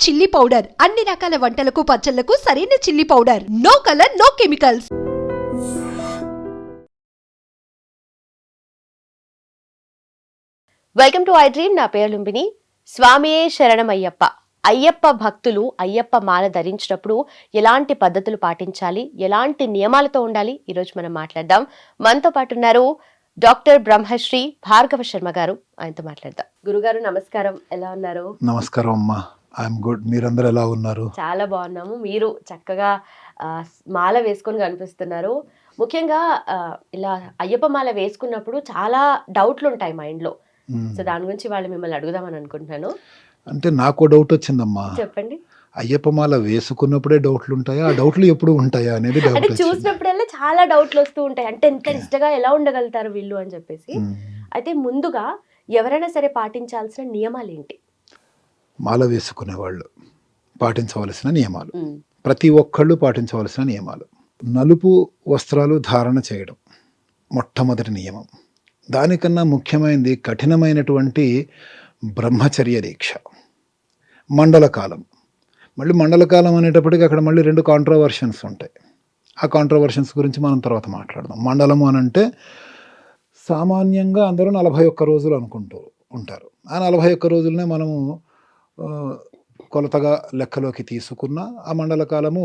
Chilli powder అన్ని రకాల వంటలకు పచ్చళ్లకు సరైన chilli powder. No colour, no chemicals. Welcome to I dream. నా పేరు లుంబిని. స్వామియే శరణమయ్యప్ప. అయ్యప్ప భక్తులు అయ్యప్ప మాల ధరించినప్పుడు ఎలాంటి పద్ధతులు పాటించాలి, ఎలాంటి నియమాలతో ఉండాలి, ఈరోజు మనం మాట్లాడదాం. మనతో పాటు ఉన్నారు డాక్టర్ బ్రహ్మశ్రీ భార్గవ శర్మ గారు. ఆయనతో మాట్లాడదాం. గురుగారు నమస్కారం, ఎలా ఉన్నారు? నమస్కారం అమ్మా, ఐఎమ్ గుడ్. మీరందరూ ఎలా ఉన్నారు? చాలా బాగున్నాము. మీరు చక్కగా మాల వేసుకొని కనిపిస్తున్నారు. ముఖ్యంగా ఇలా అయ్యప్ప మాల వేసుకున్నప్పుడు చాలా డౌట్లు ఉంటాయి మైండ్లో. సో దాని గురించి వాళ్ళు మిమ్మల్ని అడుగుదామని అనుకుంటున్నాను. అంటే నాకు డౌట్ వచ్చిందమ్మా. చెప్పండి. అయ్యప్ప మాల వేసుకున్నప్పుడే డౌట్లు ఉంటాయా, ఆ డౌట్లు ఎప్పుడు ఉంటాయా అనేది డౌట్. చూసినప్పుడల్లా చాలా డౌట్లు వస్తూ ఉంటాయి. అంటే ఎంత నిష్టగా ఎలా ఉండగలుగుతారు వీళ్ళు అని చెప్పేసి. అయితే ముందుగా ఎవరైనా సరే పాటించాల్సిన నియమాలు ఏంటి? మాల వేసుకునే వాళ్ళు పాటించవలసిన నియమాలు, ప్రతి ఒక్కళ్ళు పాటించవలసిన నియమాలు. నలుపు వస్త్రాలు ధారణ చేయడం మొట్టమొదటి నియమం. దానికన్నా ముఖ్యమైనది కఠినమైనటువంటి బ్రహ్మచర్య దీక్ష. మండలకాలం. మళ్ళీ మండలకాలం అనేటప్పటికి అక్కడ మళ్ళీ 2 కాంట్రవర్షన్స్ ఉంటాయి. ఆ కాంట్రవర్షన్స్ గురించి మనం తర్వాత మాట్లాడదాం. మండలము అని అంటే సామాన్యంగా అందరూ 41 రోజులు అనుకుంటూ ఉంటారు. ఆ 41 రోజులనే మనము కొలతగా లెక్కలోకి తీసుకున్న ఆ మండలకాలము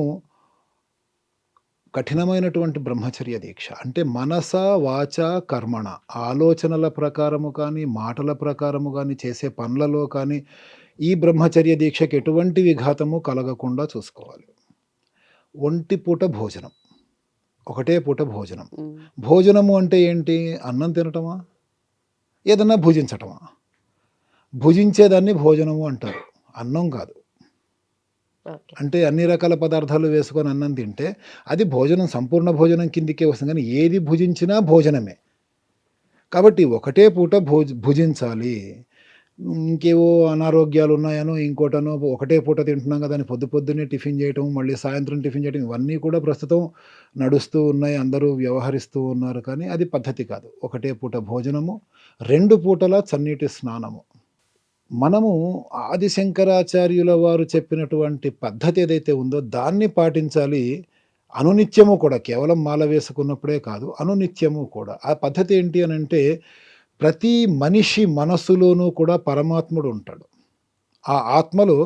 కఠినమైనటువంటి బ్రహ్మచర్య దీక్ష. అంటే మనస వాచ కర్మణ, ఆలోచనల ప్రకారము కానీ మాటల ప్రకారము కానీ చేసే పనులలో కానీ ఈ బ్రహ్మచర్య దీక్షకి ఎటువంటి విఘాతము కలగకుండా చూసుకోవాలి. ఒంటి పూట భోజనం, ఒకటే పూట భోజనం. భోజనము అంటే ఏంటి? అన్నం తినటమా, ఏదన్నా భుజించటమా? భుజించేదాన్ని భోజనము అంటారు, అన్నం కాదు. అంటే అన్ని రకాల పదార్థాలు వేసుకొని అన్నం తింటే అది భోజనం, సంపూర్ణ భోజనం కిందికే వస్తుంది. కానీ ఏది భుజించినా భోజనమే. కాబట్టి ఒకటే పూట భుజించాలి. ఇంకేవో అనారోగ్యాలు ఉన్నాయనో ఇంకోటనో ఒకటే పూట తింటున్నాం కదా అని పొద్దున్నే టిఫిన్ చేయటం, మళ్ళీ సాయంత్రం టిఫిన్ చేయటం, ఇవన్నీ కూడా ప్రస్తుతం నడుస్తూ ఉన్నాయి, అందరూ వ్యవహరిస్తూ ఉన్నారు. కానీ అది పద్ధతి కాదు. ఒకటే పూట భోజనము, 2 పూటల చన్నీటి స్నానము. మనము ఆదిశంకరాచార్యుల వారు చెప్పినటువంటి పద్ధతి ఏదైతే ఉందో దాన్ని పాటించాలి. అనునిత్యము కూడా, కేవలం మాల వేసుకున్నప్పుడే కాదు, అనునిత్యము కూడా. ఆ పద్ధతి ఏంటి అని అంటే, ప్రతి మనిషి మనస్సులోనూ కూడా పరమాత్ముడు ఉంటాడు. ఆ ఆత్మలో,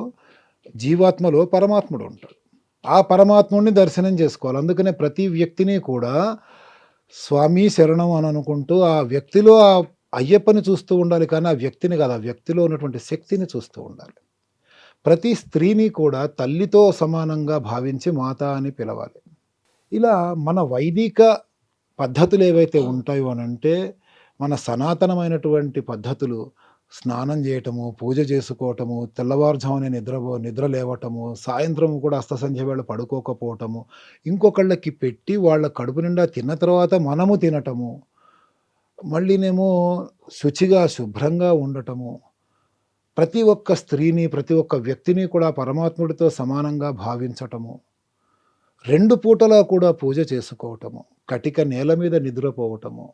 జీవాత్మలో పరమాత్ముడు ఉంటాడు. ఆ పరమాత్ముడిని దర్శనం చేసుకోవాలి. అందుకనే ప్రతి వ్యక్తిని కూడా స్వామి శరణం అని అనుకుంటూ ఆ వ్యక్తిలో ఆ అయ్యప్పని చూస్తూ ఉండాలి. కానీ ఆ వ్యక్తిని కాదు, ఆ వ్యక్తిలో ఉన్నటువంటి శక్తిని చూస్తూ ఉండాలి. ప్రతి స్త్రీని కూడా తల్లితో సమానంగా భావించి మాత అని పిలవాలి. ఇలా మన వైదిక పద్ధతులు ఏవైతే ఉంటాయో అనంటే, మన సనాతనమైనటువంటి పద్ధతులు, స్నానం చేయటము, పూజ చేసుకోవటము, తెల్లవారుజామునే నిద్ర లేవటము, సాయంత్రం కూడా అస్తసంధ్య వేళ పడుకోకపోవటము, ఇంకొకళ్ళకి పెట్టి వాళ్ళ కడుపు నిండా తిన్న తర్వాత మనము తినటము, మళ్ళీనేమో శుచిగా శుభ్రంగా ఉండటము, ప్రతి ఒక్క స్త్రీని, ప్రతి ఒక్క వ్యక్తిని కూడా పరమాత్ముడితో సమానంగా భావించటము, 2 పూటలా కూడా పూజ చేసుకోవటము, కటిక నేల మీద నిద్రపోవటము,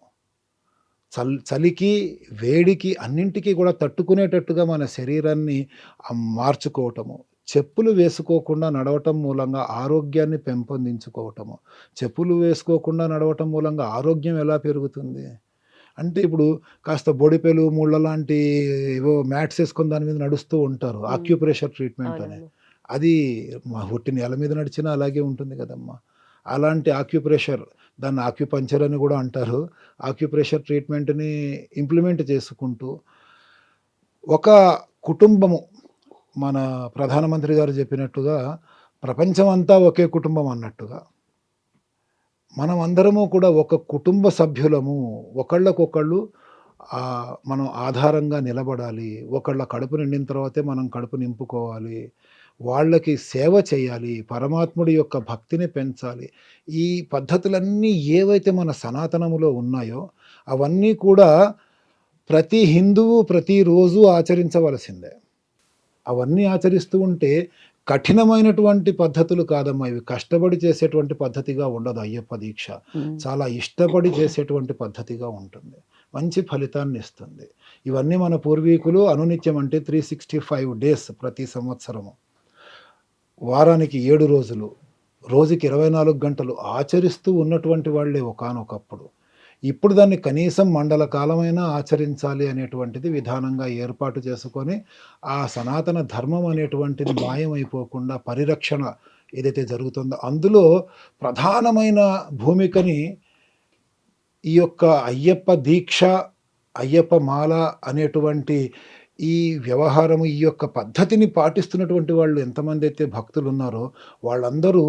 చలికి వేడికి అన్నింటికీ కూడా తట్టుకునేటట్టుగా మన శరీరాన్ని మార్చుకోవటము, చెప్పులు వేసుకోకుండా నడవటం మూలంగా ఆరోగ్యాన్ని పెంపొందించుకోవటము. చెప్పులు వేసుకోకుండా నడవటం మూలంగా ఆరోగ్యం ఎలా పెరుగుతుంది అంటే, ఇప్పుడు కాస్త బొడిపెలు, ముళ్ళ లాంటి ఏవో మ్యాట్స్ వేసుకొని దాని మీద నడుస్తూ ఉంటారు, ఆక్యుప్రెషర్ ట్రీట్మెంట్ అని. అది మా ఒట్టి నేల మీద నడిచినా అలాగే ఉంటుంది కదమ్మా. అలాంటి ఆక్యుప్రెషర్, దాన్ని ఆక్యుపంచర్ అని కూడా అంటారు, ఆక్యుప్రెషర్ ట్రీట్మెంట్ని ఇంప్లిమెంట్ చేసుకుంటూ ఒక కుటుంబము, మన ప్రధానమంత్రి గారు చెప్పినట్టుగా ప్రపంచం అంతా ఒకే కుటుంబం అన్నట్టుగా మనం అందరము కూడా ఒక కుటుంబ సభ్యులము. ఒకళ్ళకొకళ్ళు మనం ఆధారంగా నిలబడాలి. ఒకళ్ళ కడుపు నిండిన తర్వాతే మనం కడుపు నింపుకోవాలి. వాళ్ళకి సేవ చేయాలి. పరమాత్ముడి యొక్క భక్తిని పెంచాలి. ఈ పద్ధతులన్నీ ఏవైతే మన సనాతనములో ఉన్నాయో అవన్నీ కూడా ప్రతి హిందువు ప్రతిరోజు ఆచరించవలసిందే. అవన్నీ ఆచరిస్తూ ఉంటే కఠినమైనటువంటి పద్ధతులు కాదమ్మా ఇవి. కష్టపడి చేసేటువంటి పద్ధతిగా ఉండదు అయ్యప్ప దీక్ష. చాలా ఇష్టపడి చేసేటువంటి పద్ధతిగా ఉంటుంది. మంచి ఫలితాన్ని ఇస్తుంది. ఇవన్నీ మన పూర్వీకులు అనునిత్యం అంటే 365 డేస్ ప్రతి సంవత్సరము వారానికి 7 రోజులు, రోజుకి 24 గంటలు ఆచరిస్తూ ఉన్నటువంటి వాళ్ళే ఒకానొకప్పుడు. ఇప్పుడు దాన్ని కనీసం మండల కాలమైనా ఆచరించాలి అనేటువంటిది విధానంగా ఏర్పాటు చేసుకొని, ఆ సనాతన ధర్మం అనేటువంటిది మాయమైపోకుండా పరిరక్షణ ఏదైతే జరుగుతుందో, అందులో ప్రధానమైన భూమికని ఈ యొక్క అయ్యప్ప దీక్ష, అయ్యప్ప మాల అనేటువంటి ఈ వ్యవహారము, ఈ యొక్క పద్ధతిని పాటిస్తున్నటువంటి వాళ్ళు ఎంతమందైతే భక్తులున్నారో, వాళ్ళందరూ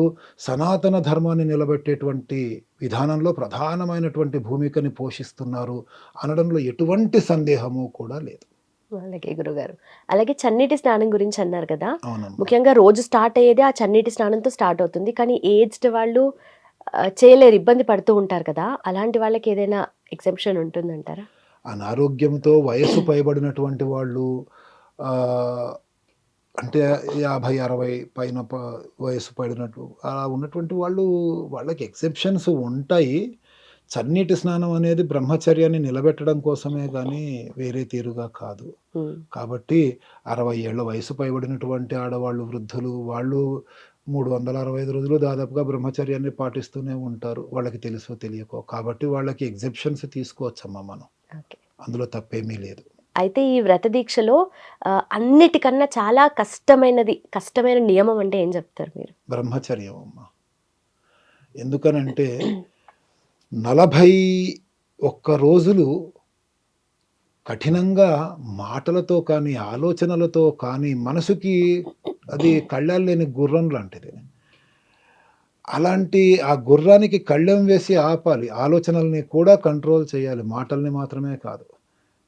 సనాతన ధర్మాన్ని నిలబెట్టేటువంటి విధానంలో ప్రధానమైనటువంటి భూమికని పోషిస్తున్నారు అనడంలో ఎటువంటి సందేహము కూడా లేదు. అలాగే గురుగారు. అలాగే చన్నీటి స్నానం గురించి అన్నారు కదా! అవునమ్మా. ముఖ్యంగా రోజు స్టార్ట్ అయ్యేదే ఆ చన్నీటి స్నానంతో స్టార్ట్ అవుతుంది. కానీ ఏజ్డ్ వాళ్ళు చేయలేరు, ఇబ్బంది పడుతూ ఉంటారు కదా! అలాంటి వాళ్ళకి ఏదైనా ఎగ్జెంప్షన్ ఉంటుందంటారా? అనారోగ్యంతో వయస్సు పైబడినటువంటి వాళ్ళు, ఆహ్, అంటే 50, 60 పైన వయస్సు పడినట్టు అలా ఉన్నటువంటి వాళ్ళు, వాళ్ళకి ఎక్సెప్షన్స్ ఉంటాయి. చన్నీటి స్నానం అనేది బ్రహ్మచర్యాన్ని నిలబెట్టడం కోసమే గానీ వేరే తీరుగా కాదు. హ్మ్. కాబట్టి 60 ఏళ్ల వయసు పైబడినటువంటి ఆడవాళ్ళు, వృద్ధులు వాళ్ళు 365 రోజులు దాదాపుగా బ్రహ్మచర్యాన్ని పాటిస్తూనే ఉంటారు. వాళ్ళకి తెలుసో తెలియకో. కాబట్టి వాళ్ళకి ఎగ్జెప్షన్స్ తీసుకోవచ్చమ్మా మనం. ఓకే. అందులో తప్పేమీ లేదు. అయితే ఈ వ్రత దీక్షలో అన్నిటికన్నా చాలా కష్టమైన నియమం అంటే ఏం చెప్తారు మీరు? బ్రహ్మచర్యం అమ్మా. ఎందుకనంటే 41 రోజులు కఠినంగా మాటలతో కానీ, ఆలోచనలతో కానీ, మనసుకి అది కళ్ళాలు లేని గుర్రం లాంటిది. అలాంటి ఆ గుర్రానికి కళ్ళెం వేసి ఆపాలి. ఆలోచనల్ని కూడా కంట్రోల్ చేయాలి. మాటల్ని మాత్రమే కాదు.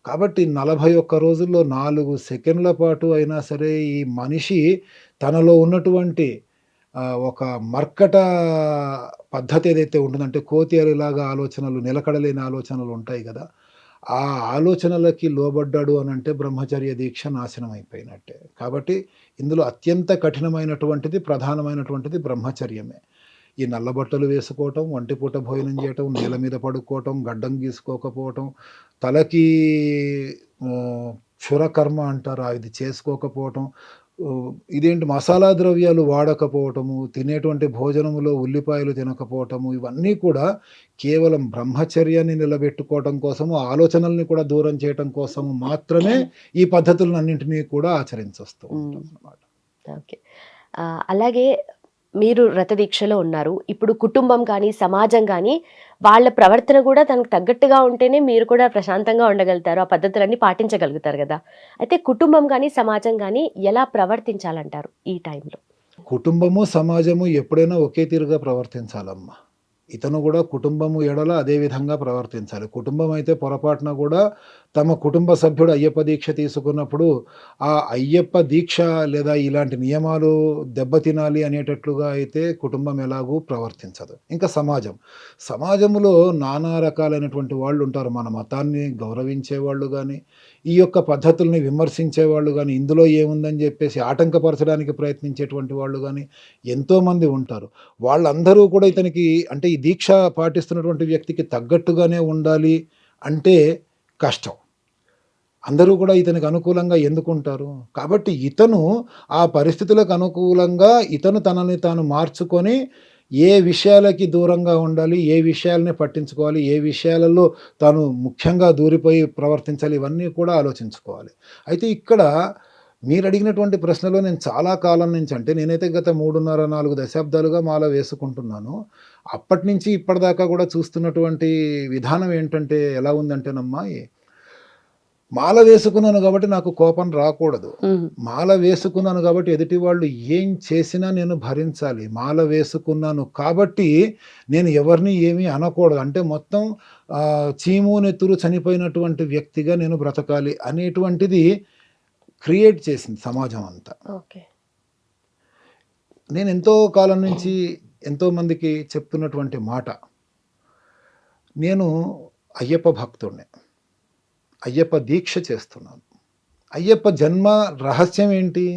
కాబట్టి 41 రోజుల్లో 4 సెకండ్ల పాటు అయినా సరే ఈ మనిషి తనలో ఉన్నటువంటి ఒక మర్కట పద్ధతి ఏదైతే ఉంటుందో, అంటే కోతి అరిలాగా ఆలోచనలు, నిలకడలేని ఆలోచనలు ఉంటాయి గదా! ఆ ఆలోచనలకి లోబడ్డాడు అనంటే బ్రహ్మచర్య దీక్ష నాశనం అయిపోయినట్టే. కాబట్టి ఇందులో అత్యంత కఠినమైనటువంటిది, ప్రధానమైనటువంటిది బ్రహ్మచర్యమే. ఈ నల్ల బట్టలు వేసుకోవటం, ఒంటిపూట భోజనం చేయటం, నేల మీద పడుకోవటం, గడ్డం గీసుకోకపోవటం, తలకి క్షురకర్మ అంటారు, ఇది చేసుకోకపోవటం, ఇదేంటి మసాలా ద్రవ్యాలు వాడకపోవటము, తినేటువంటి భోజనములో ఉల్లిపాయలు తినకపోవటము, ఇవన్నీ కూడా కేవలం బ్రహ్మచర్యాన్ని నిలబెట్టుకోవటం కోసము, ఆలోచనల్ని కూడా దూరం చేయటం కోసము మాత్రమే ఈ పద్ధతులన్నింటినీ కూడా ఆచరించొస్తూ ఉంటాం అన్నమాట. ఓకే. అలాగే మీరు వ్రత దీక్షలో ఉన్నారు. ఇప్పుడు కుటుంబం కానీ, సమాజం కానీ వాళ్ళ ప్రవర్తన కూడా తనకు తగ్గట్టుగా ఉంటేనే మీరు కూడా ప్రశాంతంగా ఉండగలుగుతారు. ఆ పద్ధతులన్నీ పాటించగలుగుతారు గదా! అయితే కుటుంబం గానీ, సమాజం గానీ ఎలా ప్రవర్తించాలంటారు ఈ టైంలో? కుటుంబము, సమాజము ఎప్పుడైనా ఒకే తీరుగా ప్రవర్తించాలమ్మా. ఇతను గూడా కుటుంబము ఎడల అదే విధంగా ప్రవర్తించాలి. కుటుంబం అయితే పొరపాటున గూడా తమ కుటుంబ సభ్యుడు అయ్యప్ప దీక్ష తీసుకున్నప్పుడు, ఆ అయ్యప్ప దీక్ష లేదా ఇలాంటి నియమాలు దెబ్బతినాలి అనేటట్లుగా అయితే కుటుంబం ఎలాగూ ప్రవర్తించదు. ఇంకా సమాజం. సమాజంలో నానా రకాలైనటువంటి వాళ్ళుంటారు. మన మతాన్ని గౌరవించేవాళ్ళు గానీ, ఈ యొక్క పద్ధతుల్ని విమర్శించేవాళ్ళు గానీ, ఇందులో ఏముందని జెప్పేసి ఆటంకపరచడానికి ప్రయత్నించేటువంటి వాళ్ళు గానీ ఎంతోమంది ఉంటారు. వాళ్ళందరూ కూడా ఇతనికి, అంటే ఈ దీక్ష పాటిస్తున్నటువంటి వ్యక్తికి తగ్గట్టుగానే ఉండాలి అంటే కష్టం. అందరూ కూడా ఇతనికి అనుకూలంగా ఎందుకుంటారు? కాబట్టి ఇతను ఆ పరిస్థితులకు అనుకూలంగా ఇతను తనని తాను మార్చుకొని ఏ విషయాలకి దూరంగా ఉండాలి, ఏ విషయాలని పట్టించుకోవాలి, ఏ విషయాలలో తాను ముఖ్యంగా దూరిపోయి ప్రవర్తించాలి, ఇవన్నీ కూడా ఆలోచించుకోవాలి. అయితే ఇక్కడ మీరడిగినటువంటి ప్రశ్నలో నేను చాలా కాలం నుంచి, అంటే నేనైతే గత 3.5, 4 దశాబ్దాలుగా మాల వేసుకుంటున్నాను. అప్పటినుంచి ఇప్పటిదాకా కూడా చూస్తున్నటువంటి విధానం ఏంటంటే ఎలా ఉందంటేనమ్మా, మాల వేసుకున్నాను కాబట్టి నాకు కోపం రాకూడదు. మాల వేసుకున్నాను కాబట్టి ఎదుటి వాళ్ళు ఏం చేసినా నేను భరించాలి. మాల వేసుకున్నాను కాబట్టి నేను ఎవరిని ఏమీ అనకూడదు. అంటే మొత్తం చీము నెత్తురు చనిపోయినటువంటి వ్యక్తిగా నేను బ్రతకాలి అనేటువంటిది క్రియేట్ చేసింది సమాజం అంతా. ఓకే. నేను ఎంతో కాలం నుంచి ఎంతో మందికి చెప్తున్నటువంటి మాట, నేను అయ్యప్ప భక్తుడిని, అయ్యప్ప దీక్ష చేస్తున్నాను. అయ్యప్ప జన్మ రహస్యం ఏంటి?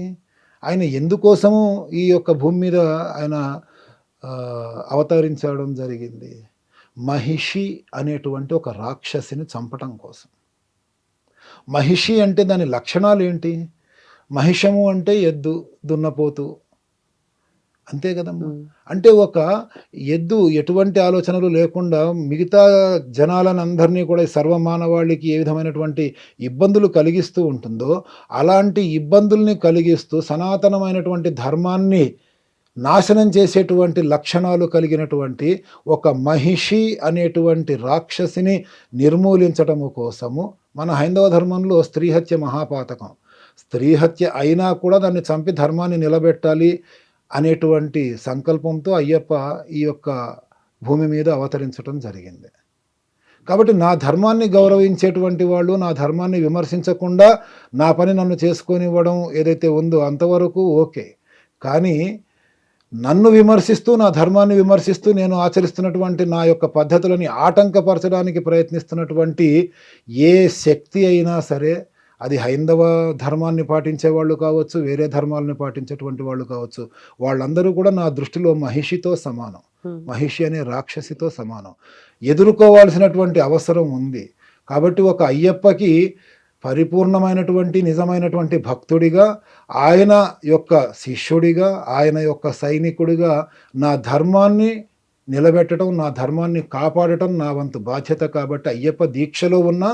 ఆయన ఎందుకోసము ఈ యొక్క భూమి మీద ఆయన అవతరించడం జరిగింది? మహిషి అనేటువంటి ఒక రాక్షసిని చంపటం కోసం. మహిషి అంటే దాని లక్షణాలు ఏంటి? మహిషము అంటే ఎద్దు, దున్నపోతు, అంతే కదమ్మా. ఉమ్, అంటే ఒక ఎద్దు ఎటువంటి ఆలోచనలు లేకుండా మిగతా జనాలను అందరినీ కూడా ఈ సర్వమానవాళికి ఏ విధమైనటువంటి ఇబ్బందులు కలిగిస్తూ ఉంటుందో, అలాంటి ఇబ్బందుల్ని కలిగిస్తూ సనాతనమైనటువంటి ధర్మాన్ని నాశనం చేసేటువంటి లక్షణాలు కలిగినటువంటి ఒక మహిషి అనేటువంటి రాక్షసిని నిర్మూలించటము కోసము మన హైందవ ధర్మంలో స్త్రీ హత్య మహాపాతకం. స్త్రీ హత్య అయినా కూడా దాన్ని చంపి ధర్మాన్ని నిలబెట్టాలి అనేటువంటి సంకల్పంతో అయ్యప్ప ఈ యొక్క భూమి మీద అవతరించటం జరిగింది. కాబట్టి నా ధర్మాన్ని గౌరవించేటువంటి వాళ్ళు నా ధర్మాన్ని విమర్శించకుండా నా పని నన్ను చేసుకొనివ్వడం ఏదైతే ఉందో అంతవరకు ఓకే. కానీ నన్ను విమర్శిస్తూ నా ధర్మాన్ని విమర్శిస్తూ నేను ఆచరిస్తున్నటువంటి నా యొక్క పద్ధతులని ఆటంకపరచడానికి ప్రయత్నిస్తున్నటువంటి ఏ శక్తి అయినా సరే, అది హైందవ ధర్మాన్ని పాటించే వాళ్ళు కావచ్చు, వేరే ధర్మాలని పాటించేటువంటి వాళ్ళు కావచ్చు, వాళ్ళందరూ కూడా నా దృష్టిలో మహిషితో సమానం. మహిషి అనే రాక్షసితో సమానం. ఎదుర్కోవాల్సినటువంటి అవసరం ఉంది. కాబట్టి ఒక అయ్యప్పకి పరిపూర్ణమైనటువంటి నిజమైనటువంటి భక్తుడిగా, ఆయన యొక్క శిష్యుడిగా, ఆయన యొక్క సైనికుడిగా నా ధర్మాన్ని నిలబెట్టడం, నా ధర్మాన్ని కాపాడటం నా వంతు బాధ్యత. కాబట్టి అయ్యప్ప దీక్షలో ఉన్న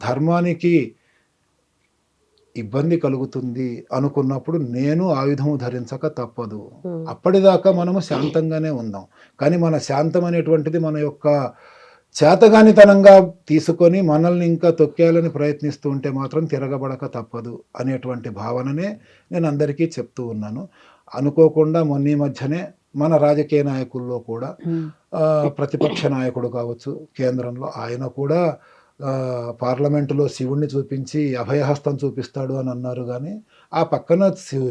ధర్మానికి ఇబ్బంది కలుగుతుంది అనుకున్నప్పుడు నేను ఆయుధము ధరించక తప్పదు. అప్పటిదాకా మనము శాంతంగానే ఉందాం. కానీ మన శాంతం అనేటువంటిది మన యొక్క చేతగానితనంగా తీసుకొని మనల్ని ఇంకా తొక్కేయాలని ప్రయత్నిస్తూ ఉంటే మాత్రం తిరగబడక తప్పదు అనేటువంటి భావననే నేను అందరికీ చెప్తూ ఉన్నాను. అనుకోకుండా మొన్న మధ్యనే మన రాజకీయ నాయకుల్లో కూడా ప్రతిపక్ష నాయకుడు కావచ్చు కేంద్రంలో, ఆయన కూడా పార్లమెంటులో శివుణ్ణి చూపించి అభయహస్తం చూపిస్తాడు అని అన్నారు. కానీ ఆ పక్కన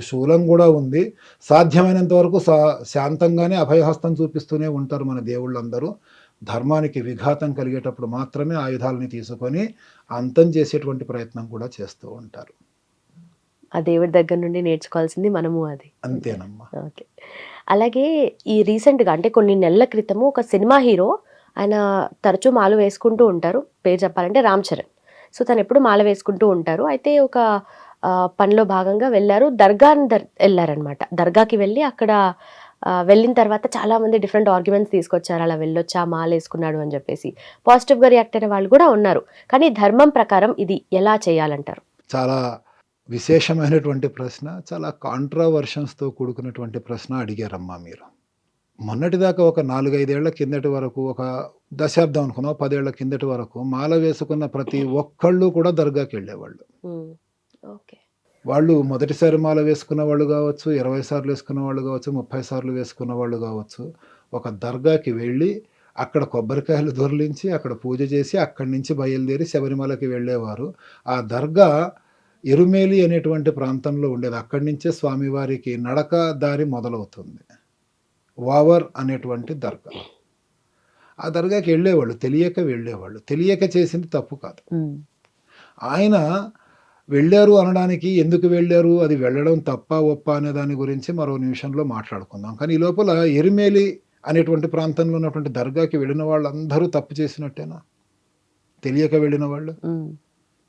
శూలం కూడా ఉంది. సాధ్యమైనంత వరకు శాంతంగానే అభయహస్తం చూపిస్తూనే ఉంటారు మన దేవుళ్ళందరూ. ధర్మానికి విఘాతం కలిగేటప్పుడు మాత్రమే ఆయుధాలని తీసుకొని అంతం చేసేటువంటి ప్రయత్నం కూడా చేస్తూ ఉంటారు. ఆ దేవుడి దగ్గర నుండి నేర్చుకోవాల్సింది మనము అది. అంతేనమ్మా. ఓకే. అలాగే ఈ రీసెంట్గా అంటే కొన్ని నెలల క్రితము ఒక సినిమా హీరో, ఆయన తరచూ మాల వేసుకుంటూ ఉంటారు. పేరు చెప్పాలంటే రామ్ చరణ్. సో తను ఎప్పుడు మాల వేసుకుంటూ ఉంటారు. అయితే ఒక పనిలో భాగంగా వెళ్ళారు, వెళ్ళారనమాట. దర్గాకి వెళ్ళి అక్కడ వెళ్ళిన తర్వాత చాలామంది డిఫరెంట్ ఆర్గ్యుమెంట్స్ తీసుకొచ్చారు. అలా వెళ్ళొచ్చా, మాల వేసుకున్నాడు అని చెప్పేసి. పాజిటివ్గా రియాక్ట్ అయిన వాళ్ళు కూడా ఉన్నారు. కానీ ధర్మం ప్రకారం ఇది ఎలా చేయాలంటారు? చాలా విశేషమైనటువంటి ప్రశ్న, చాలా కాంట్రావర్షన్స్తో కూడుకున్నటువంటి ప్రశ్న అడిగారమ్మా మీరు. మొన్నటిదాకా ఒక 4-5 ఏళ్ల కిందటి వరకు, ఒక దశాబ్దం అనుకున్నాం, 10 ఏళ్ల కిందటి వరకు మాల వేసుకున్న ప్రతి ఒక్కళ్ళు కూడా దర్గాకి వెళ్ళేవాళ్ళు. ఓకే. వాళ్ళు మొదటిసారి మాల వేసుకున్న వాళ్ళు కావచ్చు, 20 సార్లు వేసుకున్న వాళ్ళు కావచ్చు, 30 సార్లు వేసుకున్న వాళ్ళు కావచ్చు, ఒక దర్గాకి వెళ్ళి అక్కడ కొబ్బరికాయలు దొర్లించి అక్కడ పూజ చేసి అక్కడి నుంచి బయలుదేరి శబరిమలకి వెళ్ళేవారు. ఆ దర్గా ఎరుమేలి అనేటువంటి ప్రాంతంలో ఉండేది. అక్కడి నుంచే స్వామివారికి నడక దారి మొదలవుతుంది. వావర్ అనేటువంటి దర్గా. ఆ దర్గాకి వెళ్ళేవాళ్ళు, తెలియక వెళ్ళేవాళ్ళు. తెలియక చేసింది తప్పు కాదు. ఆయన వెళ్ళారు అనడానికి, ఎందుకు వెళ్ళారు, అది వెళ్ళడం తప్ప ఒప్ప అనే దాని గురించి మరో నిమిషంలో మాట్లాడుకుందాం. కానీ ఈ లోపల ఎరిమేలి అనేటువంటి ప్రాంతంలో ఉన్నటువంటి దర్గాకి వెళ్ళిన వాళ్ళందరూ తప్పు చేసినట్టేనా? తెలియక వెళ్ళిన వాళ్ళు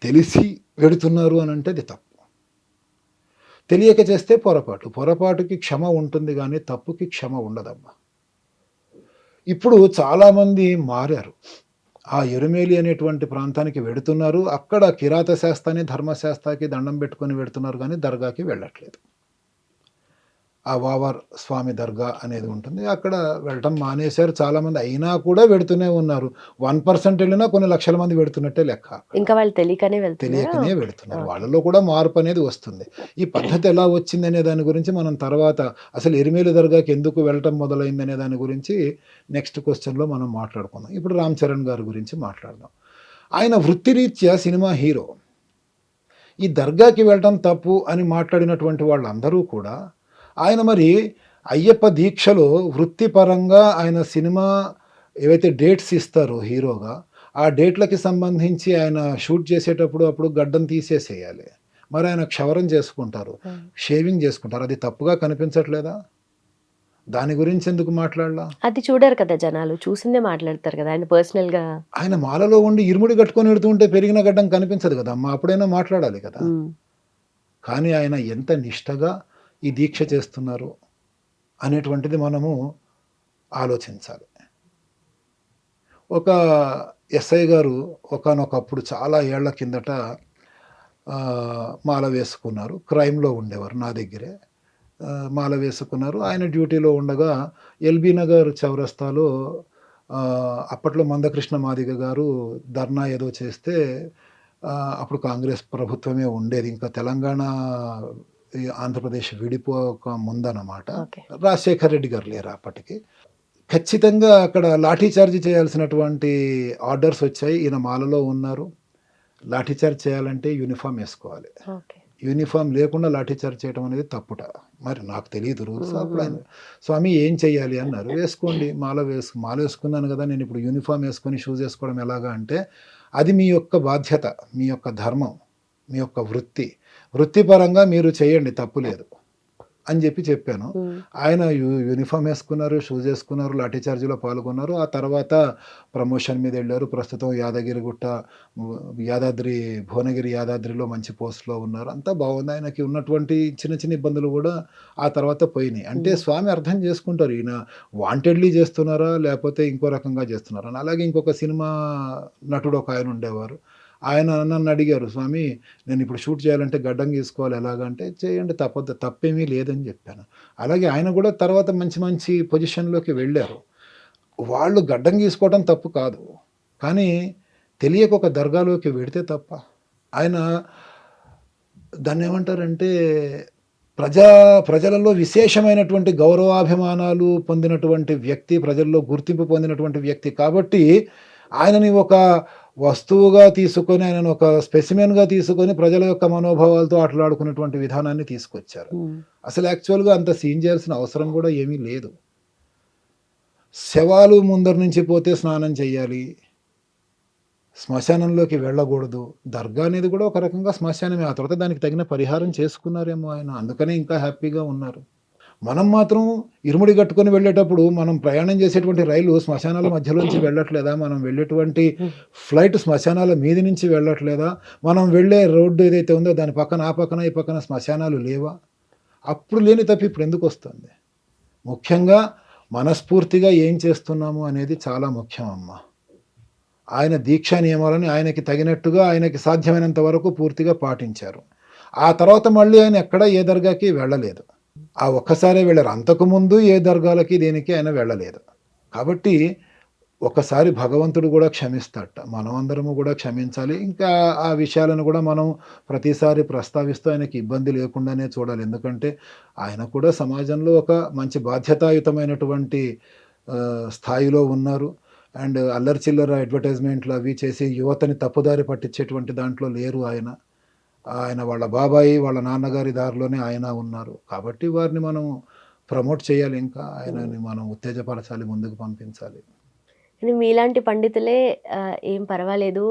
తెలిసి వెడుతున్నారు అని అంటే అది తప్పు. తెలియక చేస్తే పొరపాటు, పొరపాటుకి క్షమ ఉంటుంది కానీ తప్పుకి క్షమ ఉండదమ్మా. ఇప్పుడు చాలామంది మారారు. ఆ ఎరుమేలి అనేటువంటి ప్రాంతానికి వెడుతున్నారు, అక్కడ కిరాత శాస్త్రాన్ని ధర్మశాస్త్రాకి దండం పెట్టుకొని వెడుతున్నారు కానీ దర్గాకి వెళ్ళట్లేదు. ఆ వావర్ స్వామి దర్గా అనేది ఉంటుంది, అక్కడ వెళ్ళటం మానేశారు చాలామంది. అయినా కూడా వెడుతూనే ఉన్నారు. 1% వెళ్ళినా కొన్ని లక్షల మంది వెడుతున్నట్టే లెక్క. ఇంకా వాళ్ళు తెలియకనే వెడుతున్నారు. వాళ్ళలో కూడా మార్పు అనేది వస్తుంది. ఈ పద్ధతి ఎలా వచ్చింది అనే దాని గురించి మనం తర్వాత, అసలు ఎరిమేలి దర్గాకి ఎందుకు వెళ్ళటం మొదలైంది అనే దాని గురించి నెక్స్ట్ క్వశ్చన్లో మనం మాట్లాడుకుందాం. ఇప్పుడు రామ్ చరణ్ గారి గురించి మాట్లాడదాం. ఆయన వృత్తిరీత్యా సినిమా హీరో. ఈ దర్గాకి వెళ్ళటం తప్పు అని మాట్లాడినటువంటి వాళ్ళందరూ కూడా, ఆయన మరి అయ్యప్ప దీక్షలో వృత్తిపరంగా ఆయన సినిమా ఏవైతే డేట్స్ ఇస్తారో హీరోగా, ఆ డేట్లకి సంబంధించి ఆయన షూట్ చేసేటప్పుడు అప్పుడు గడ్డం తీసేసేయాలి. మరి ఆయన క్షవరం చేసుకుంటారు, షేవింగ్ చేసుకుంటారు. అది తప్పుగా కనిపించట్లేదా? దాని గురించి ఎందుకు మాట్లాడలా? అది చూడరు కదా జనాలు, చూసిందే మాట్లాడతారు కదా. ఆయన పర్సనల్గా ఆయన మాలలో ఉండి ఇరుముడి కట్టుకొని వెడుతుంటే పెరిగిన గడ్డం కనిపించదు కదా అమ్మ, అప్పుడైనా మాట్లాడాలి కదా. కానీ ఆయన ఎంత నిష్టగా ఈ దీక్ష చేస్తున్నారు. అనేటువంటిది మనము ఆలోచించాలి. ఒక ఎస్ఐ గారు ఒకానొకప్పుడు చాలా ఏళ్ల కిందట మాల వేసుకున్నారు. క్రైమ్‌లో ఉండేవారు నా దగ్గరే. మాల వేసుకున్నారు. ఆయన డ్యూటీలో ఉండగా ఎల్బీ నగర్ చౌరస్తాలో అప్పట్లో మందకృష్ణ మాదిగ గారు ధర్నా ఏదో చేస్తే అప్పుడు కాంగ్రెస్ ప్రభుత్వమే ఉండేది. ఇంకా తెలంగాణ, ఈ ఆంధ్రప్రదేశ్ విడిపోక ముందనమాట. ఓకే. రాజశేఖర్ రెడ్డి గారు లేరు అప్పటికి. ఖచ్చితంగా అక్కడ లాఠీ చార్జ్ చేయాల్సినటువంటి ఆర్డర్స్ వచ్చాయి. ఈయన మాలలో ఉన్నారు. లాఠీ చార్జ్ చేయాలంటే యూనిఫామ్ ఏసుకోవాలి. ఓకే. యూనిఫామ్ లేకుండా లాఠీ చార్జ్ చేయడం అనేది తప్పుట. మరి నాకు తెలీదు రూల్స్. అప్పుడు ఆయన, హ్మ్. స్వామి ఏం చెయ్యాలి అన్నారు. వేసుకోండి, మాల వేసుకున్నాను కదా, నేను ఇప్పుడు యూనిఫామ్ వేసుకొని షూస్ వేసుకోవడం ఎలాగా అంటే, అది మీ యొక్క బాధ్యత, మీ యొక్క ధర్మం, మీ యొక్క వృత్తిపరంగా మీరు చేయండి, తప్పు లేదు అని చెప్పాను. హ్మ్. ఆయన యూనిఫామ్ వేసుకున్నారు, షూస్ వేసుకున్నారు, లాఠీ చార్జీలో పాల్గొన్నారు. ఆ తర్వాత ప్రమోషన్ మీద వెళ్ళారు. ప్రస్తుతం యాదగిరిగుట్ట, భువనగిరి యాదాద్రిలో మంచి పోస్ట్‌లో ఉన్నారు. అంతా బాగుంది. ఆయనకి ఉన్నటువంటి చిన్న చిన్న ఇబ్బందులు కూడా ఆ తర్వాత పోయినాయి. అంటే హ్మ్. స్వామి అర్థం చేసుకుంటారు, ఈయన వాంటెడ్లీ చేస్తున్నారా లేకపోతే ఇంకో రకంగా చేస్తున్నారా అని. అలాగే ఇంకొక సినిమా నటుడు ఒక ఆయన ఉండేవారు. ఆయన నన్ను అడిగారు, స్వామి నేను ఇప్పుడు షూట్ చేయాలంటే గడ్డం గీసుకోవాలి ఎలాగంటే, చేయండి తప్పేమీ లేదని చెప్పాను. అలాగే ఆయన కూడా తర్వాత మంచి మంచి పొజిషన్‌లోకి వెళ్ళారు. వాళ్ళు గడ్డం గీసుకోవడం తప్పు కాదు. కానీ తెలియక ఒక దర్గాలోకి వెడితే తప్ప. ఆయన దాన్నేమంటారంటే ప్రజలలో విశేషమైనటువంటి గౌరవాభిమానాలు పొందినటువంటి వ్యక్తి, ప్రజల్లో గుర్తింపు పొందినటువంటి వ్యక్తి కాబట్టి ఆయనని ఒక వస్తువుగా తీసుకొని, ఆయనను ఒక స్పెసిమెన్‌గా తీసుకొని ప్రజల యొక్క మనోభావాలతో ఆటలాడుకున్నటువంటి విధానాన్ని తీసుకొచ్చారు. హ్మ్. అసలు యాక్చువల్‌గా అంత సీన్ చేయాల్సిన అవసరం కూడా ఏమీ లేదు. శవాలు ముందర నుంచి పోతే స్నానం చేయాలి. శ్మశానంలోకి వెళ్ళకూడదు. దర్గా అనేది కూడా ఒక రకంగా శ్మశానమే. ఆ తర్వాత దానికి తగిన పరిహారం చేసుకున్నారేమో ఆయన. అందుకనే ఇంకా హ్యాపీగా ఉన్నారు. మనం మాత్రం ఇరుముడి కట్టుకొని వెళ్ళేటప్పుడు మనం ప్రయాణం చేసేటువంటి రైలు శ్మశానాల మధ్యలోంచి వెళ్ళట్లేదా? మనం వెళ్ళేటువంటి హ్మ్. ఫ్లైట్ శ్మశానాల మీద నుంచి వెళ్ళట్లేదా? మనం వెళ్ళే రోడ్డు ఏదైతే ఉందో దాని పక్కన, ఆ పక్కన, ఈ పక్కన శ్మశానాలు లేవా? అప్పుడు లేని తప్పు ఇప్పుడు ఎందుకొస్తుంది? ముఖ్యంగా మనస్ఫూర్తిగా ఏం చేస్తున్నాము అనేది చాలా ముఖ్యం అమ్మా. ఆయన దీక్షా నియమాలని ఆయనకి తగినట్టుగా, ఆయనకి సాధ్యమైనంత వరకు పూర్తిగా పాటించారు. ఆ తర్వాత మళ్ళీ ఆయన ఎక్కడ ఏ దర్గాకి వెళ్ళలేదు. ఆ ఒక్కసారే వెళ్ళారు. అంతకుముందు ఏ దర్గాలకి దేనికి ఆయన వెళ్ళలేదు. కాబట్టి ఒకసారి భగవంతుడు కూడా క్షమిస్తాడట. మనమందరము కూడా క్షమించాలి. ఇంకా ఆ విషయాలను కూడా మనం ప్రతిసారి ప్రస్తావిస్తూ ఆయనకి ఇబ్బంది లేకుండానే చూడాలి. ఎందుకంటే ఆయన కూడా సమాజంలో ఒక మంచి బాధ్యతాయుతమైనటువంటి స్థాయిలో ఉన్నారు. అండ్ అల్లరి చిల్లర అడ్వర్టైజ్మెంట్లు అవి చేసి యువతని తప్పుదారి పట్టించేటువంటి దాంట్లో లేరు ఆయన. ఆయన వాళ్ళ బాబాయి, వాళ్ళ నాన్నగారి దారిలోనే ఆయన ఉన్నారు. కాబట్టి వారిని మనం ప్రమోట్ చేయాలి, ఇంకా ఆయనని మనం ఉత్తేజపరచాలి, ముందుకు పంపించాలి. కానీ మీలాంటి పండితులే ఏం పర్వాలేదు,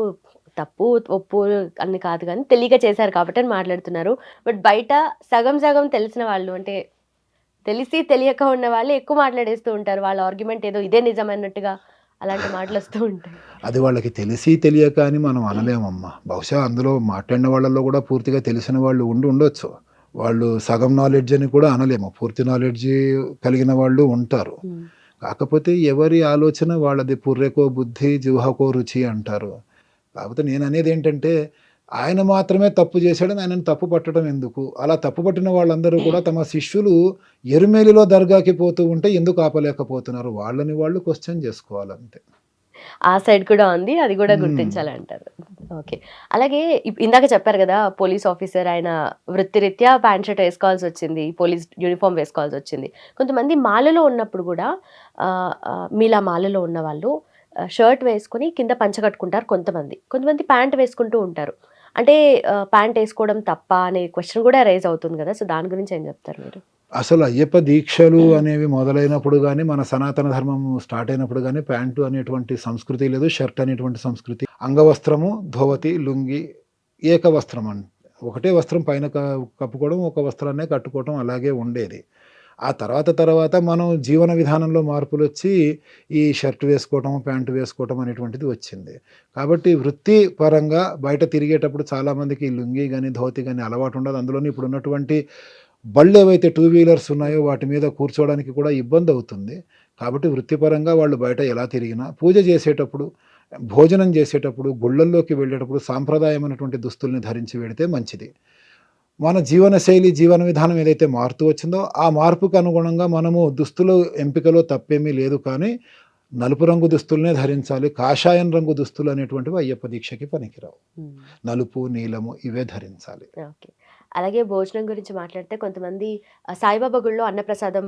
తప్పు, ఒప్పు అని కాదు గానీ తెలియక చేశారు కాబట్టి అని మాట్లాడుతున్నారు. బట్ బయట సగం సగం తెలిసిన వాళ్ళు, అంటే తెలిసి తెలియక ఉన్న వాళ్ళు ఎక్కువ మాట్లాడేస్తూ ఉంటారు. వాళ్ళ ఆర్గ్యుమెంట్ ఏదో ఇదే నిజమన్నట్టుగా అలాంటి మాటలొస్తూ ఉంటాయి. అది వాళ్ళకి తెలిసి తెలియక అని మనం అనలేమమ్మా. బహుశా అందులో మాట్లాడిన వాళ్ళలో కూడా పూర్తిగా తెలిసిన వాళ్ళు ఉండొచ్చు. వాళ్ళు సగం నాలెడ్జ్ అని కూడా అనలేము. పూర్తి నాలెడ్జ్ కలిగిన వాళ్ళు ఉంటారు. హ్మ్. కాకపోతే ఎవరి ఆలోచన వాళ్ళది. పుర్రెకో బుద్ధి, జిహ్వకో రుచి అంటారు. కాకపోతే నేననేది ఏంటంటే, ఆయన మాత్రమే తప్పు చేశాడని ఆయనను తప్పు పట్టడం ఎందుకు? అలా తప్పు పట్టిన వాళ్ళందరూ కూడా తమ శిష్యులు ఎరుమేలిలో దర్గాకి పోతూ ఉంటే ఎందుకు ఆపలేకపోతున్నారు? వాళ్ళని వాళ్ళు క్వెషన్ చేసుకోవాలంతే. ఆ సైడ్ కూడా ఉంది. అది కూడా హ్మ్. గుర్తించాలంటారు. ఓకే. అలాగే ఇందాక చెప్పారు గదా! పోలీస్ ఆఫీసర్ ఆయన వృత్తిరీత్యా ప్యాంట్ షర్ట్ వేసుకోవాల్సొచ్చింది. పోలీస్ యూనిఫార్మ్ వేసుకోవాల్సొచ్చింది. కొంతమంది మాలలో ఉన్నప్పుడు గూడా మీలా మాలలో ఉన్నవాళ్ళు షర్ట్ వేసుకొని కింద పంచ కట్టుకుంటారు కొంతమంది. కొంతమంది ప్యాంట్ వేసుకుంటూ ఉంటారు. అంటే ప్యాంట్ ఏసుకోవడం తప్పా అనే క్వెషన్ గూడా రైజ్ అవుతుంది గదా! సో, దాని గురించి ఏం చెప్తారు మీరు? అసలు అయ్యప్ప దీక్షలు అనేవి మొదలైనప్పుడు గాని, మన సనాతన ధర్మం స్టార్ట్ అయినప్పుడు గాని, ప్యాంటు అనేటువంటి సంస్కృతి లేదు. షర్ట్ అనేటువంటి సంస్కృతి. అంగవస్త్రము, ధోవతి, లుంగీ, ఏకవస్త్రం ఒకటే వస్త్రం పైన కప్పుకోవడం, ఒక వస్త్రాన్నే కట్టుకోవడం అలాగే ఉండేది. ఆ తర్వాత మనం జీవన విధానంలో మార్పులొచ్చి ఈ షర్ట్ వేసుకోవటం, ప్యాంటు వేసుకోవటం అనేటువంటిది వచ్చింది. కాబట్టి వృత్తిపరంగా బయట తిరిగేటప్పుడు చాలామందికి లుంగీ గాని, ధోతి గాని అలవాటు ఉండదు. అందులోని ఇప్పుడున్నటువంటి బళ్ళు ఏవైతే టూ వీలర్స్ ఉన్నాయో వాటి మీద కూర్చోవడానికి కూడా ఇబ్బంది అవుతుంది. కాబట్టి వృత్తిపరంగా వాళ్ళు బయట ఎలా తిరిగినా పూజ చేసేటప్పుడు, భోజనం చేసేటప్పుడు, గుళ్ళల్లోకి వెళ్ళేటప్పుడు సాంప్రదాయమైనటువంటి దుస్తుల్ని ధరించి వెడితే మంచిది. మన జీవనశైలి, జీవన విధానం ఏదైతే మారుతూ వచ్చిందో ఆ మార్పుకు అనుగుణంగా మనము దుస్తుల ఎంపికలో తప్పేమీ లేదు. కానీ నలుపు రంగు దుస్తులనే ధరించాలి. కాషాయం రంగు దుస్తులు అనేటువంటివి అయ్యప్ప దీక్షకి పనికిరావు. నలుపు, నీలము ఇవే ధరించాలి. ఓకే. అలాగే భోజనం గురించి మాట్లాడితే కొంతమంది సాయిబాబా గుడిలో అన్నప్రసాదం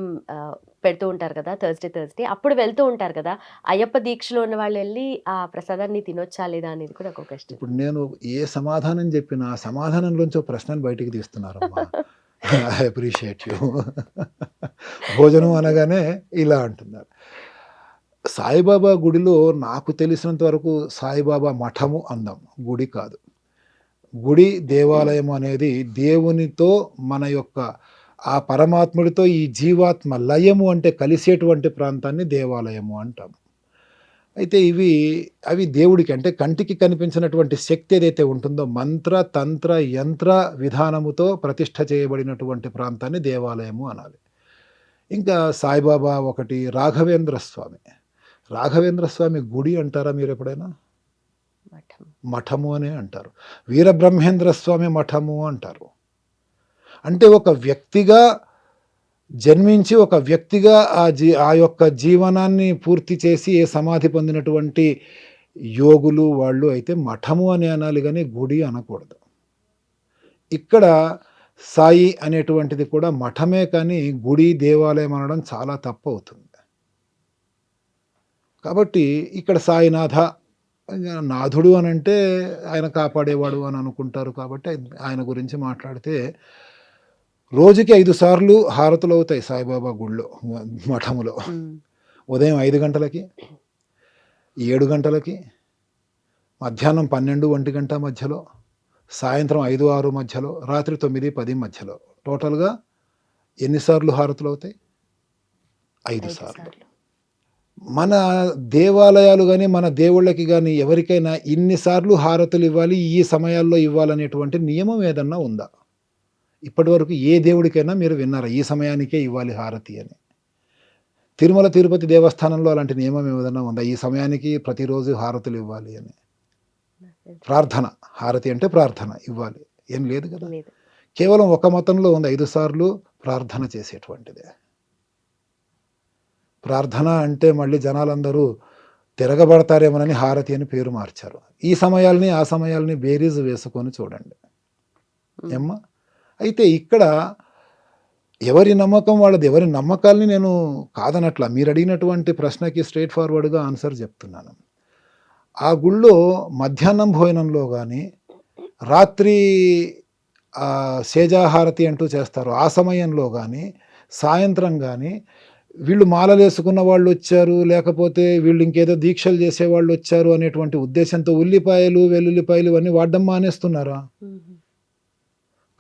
పెడుతూ ఉంటారు కదా, థర్స్డే అప్పుడు వెళ్తూ ఉంటారు కదా. అయ్యప్ప దీక్షలో ఉన్న వాళ్ళు వెళ్ళి ఆ ప్రసాదాన్ని తినొచ్చా లేదా అనేది కూడా ఒక క్వశ్చన్. ఇప్పుడు నేను ఏ సమాధానం చెప్పినా ఆ సమాధానంలోంచి ఒక ప్రశ్నను బయటికి తీస్తున్నారమ్మా. I appreciate you. భోజనం అనగానే ఇలా అంటున్నారు. సాయిబాబా గుడిలో నాకు తెలిసినంత వరకు సాయిబాబా మఠము అందాం, గుడి కాదు. గుడి, దేవాలయం అనేది దేవునితో మన యొక్క ఆ పరమాత్ముడితో ఈ జీవాత్మ లయము అంటే కలిసేటువంటి ప్రాంతాన్ని దేవాలయము అంటాం. అయితే అవి దేవుడికి అంటే కంటికి కనిపించినటువంటి శక్తి ఏదైతే ఉంటుందో మంత్ర, తంత్ర, యంత్ర విధానముతో ప్రతిష్ఠ చేయబడినటువంటి ప్రాంతాన్ని దేవాలయము అనాలి. ఇంకా సాయిబాబా ఒకటి, రాఘవేంద్ర స్వామి. రాఘవేంద్ర స్వామి గుడి అంటారా మీరు ఎప్పుడైనా? మఠము అనే అంటారు. వీరబ్రహ్మేంద్ర స్వామి మఠము అంటారు. అంటే ఒక వ్యక్తిగా జన్మించి ఒక వ్యక్తిగా ఆ యొక్క జీవనాన్ని పూర్తి చేసి సమాధి పొందినటువంటి యోగులు వాళ్ళు అయితే మఠము అని అనాలి, కానీ గుడి అనకూడదు. ఇక్కడ సాయి అనేటువంటిది కూడా మఠమే, కానీ గుడి, దేవాలయం అనడం చాలా తప్పు అవుతుంది. కాబట్టి ఇక్కడ సాయినాథ, నాథుడు అని అంటే ఆయన కాపాడేవాడు అని అనుకుంటారు. కాబట్టి ఆయన గురించి మాట్లాడితే రోజుకి 5 సార్లు హారతులు అవుతాయి సాయిబాబా గుళ్ళో, మఠములో. ఉదయం 5 గంటలకి, 7 గంటలకి, మధ్యాహ్నం 12, 1 గంట మధ్యలో, సాయంత్రం 5, 6 మధ్యలో, రాత్రి 9, 10 మధ్యలో. టోటల్గా ఎన్నిసార్లు హారతులు అవుతాయి? 5 సార్లు. మన దేవాలయాలు కానీ మన దేవుళ్ళకి కానీ ఎవరికైనా ఇన్నిసార్లు హారతులు ఇవ్వాలి, ఈ సమయాల్లో ఇవ్వాలనేటువంటి నియమం ఏదన్నా ఉందా? ఇప్పటి వరకు ఏ దేవుడికైనా మీరు విన్నారా ఈ సమయానికే ఇవ్వాలి హారతి అని? తిరుమల తిరుపతి దేవస్థానంలో అలాంటి నియమం ఏదైనా ఉందా ఈ సమయానికి ప్రతిరోజు హారతులు ఇవ్వాలి అని? ప్రార్థన, హారతి అంటే ప్రార్థన ఇవ్వాలి, ఏం లేదు కదా. కేవలం ఒక మతంలో ఉంది 5 సార్లు ప్రార్థన చేసేటువంటిదే. ప్రార్థన అంటే మళ్ళీ జనాలందరూ తిరగబడతారేమోనని హారతి అని పేరు మార్చారు. ఈ సమయాల్ని ఆ సమయాల్ని బేరీజు వేసుకొని చూడండి ఏమ్మా. అయితే ఇక్కడ ఎవరి నమ్మకం వాళ్ళది, ఎవరి నమ్మకాల్ని నేను కాదనట్లా. మీరు అడిగినటువంటి ప్రశ్నకి స్ట్రైట్ ఫార్వర్డ్గా ఆన్సర్ చెప్తున్నాను. ఆ గుళ్ళో మధ్యాహ్నం భోజనంలో కానీ, రాత్రి సేజాహారతి అంటూ చేస్తారు ఆ సమయంలో కానీ, సాయంత్రం కానీ వీళ్ళు మాలలు వేసుకున్న వాళ్ళు వచ్చారు, లేకపోతే వీళ్ళు ఇంకేదో దీక్షలు చేసేవాళ్ళు వచ్చారు అనేటువంటి ఉద్దేశంతో ఉల్లిపాయలు, వెల్లుల్లిపాయలు ఇవన్నీ వాడడం మానేస్తున్నారా?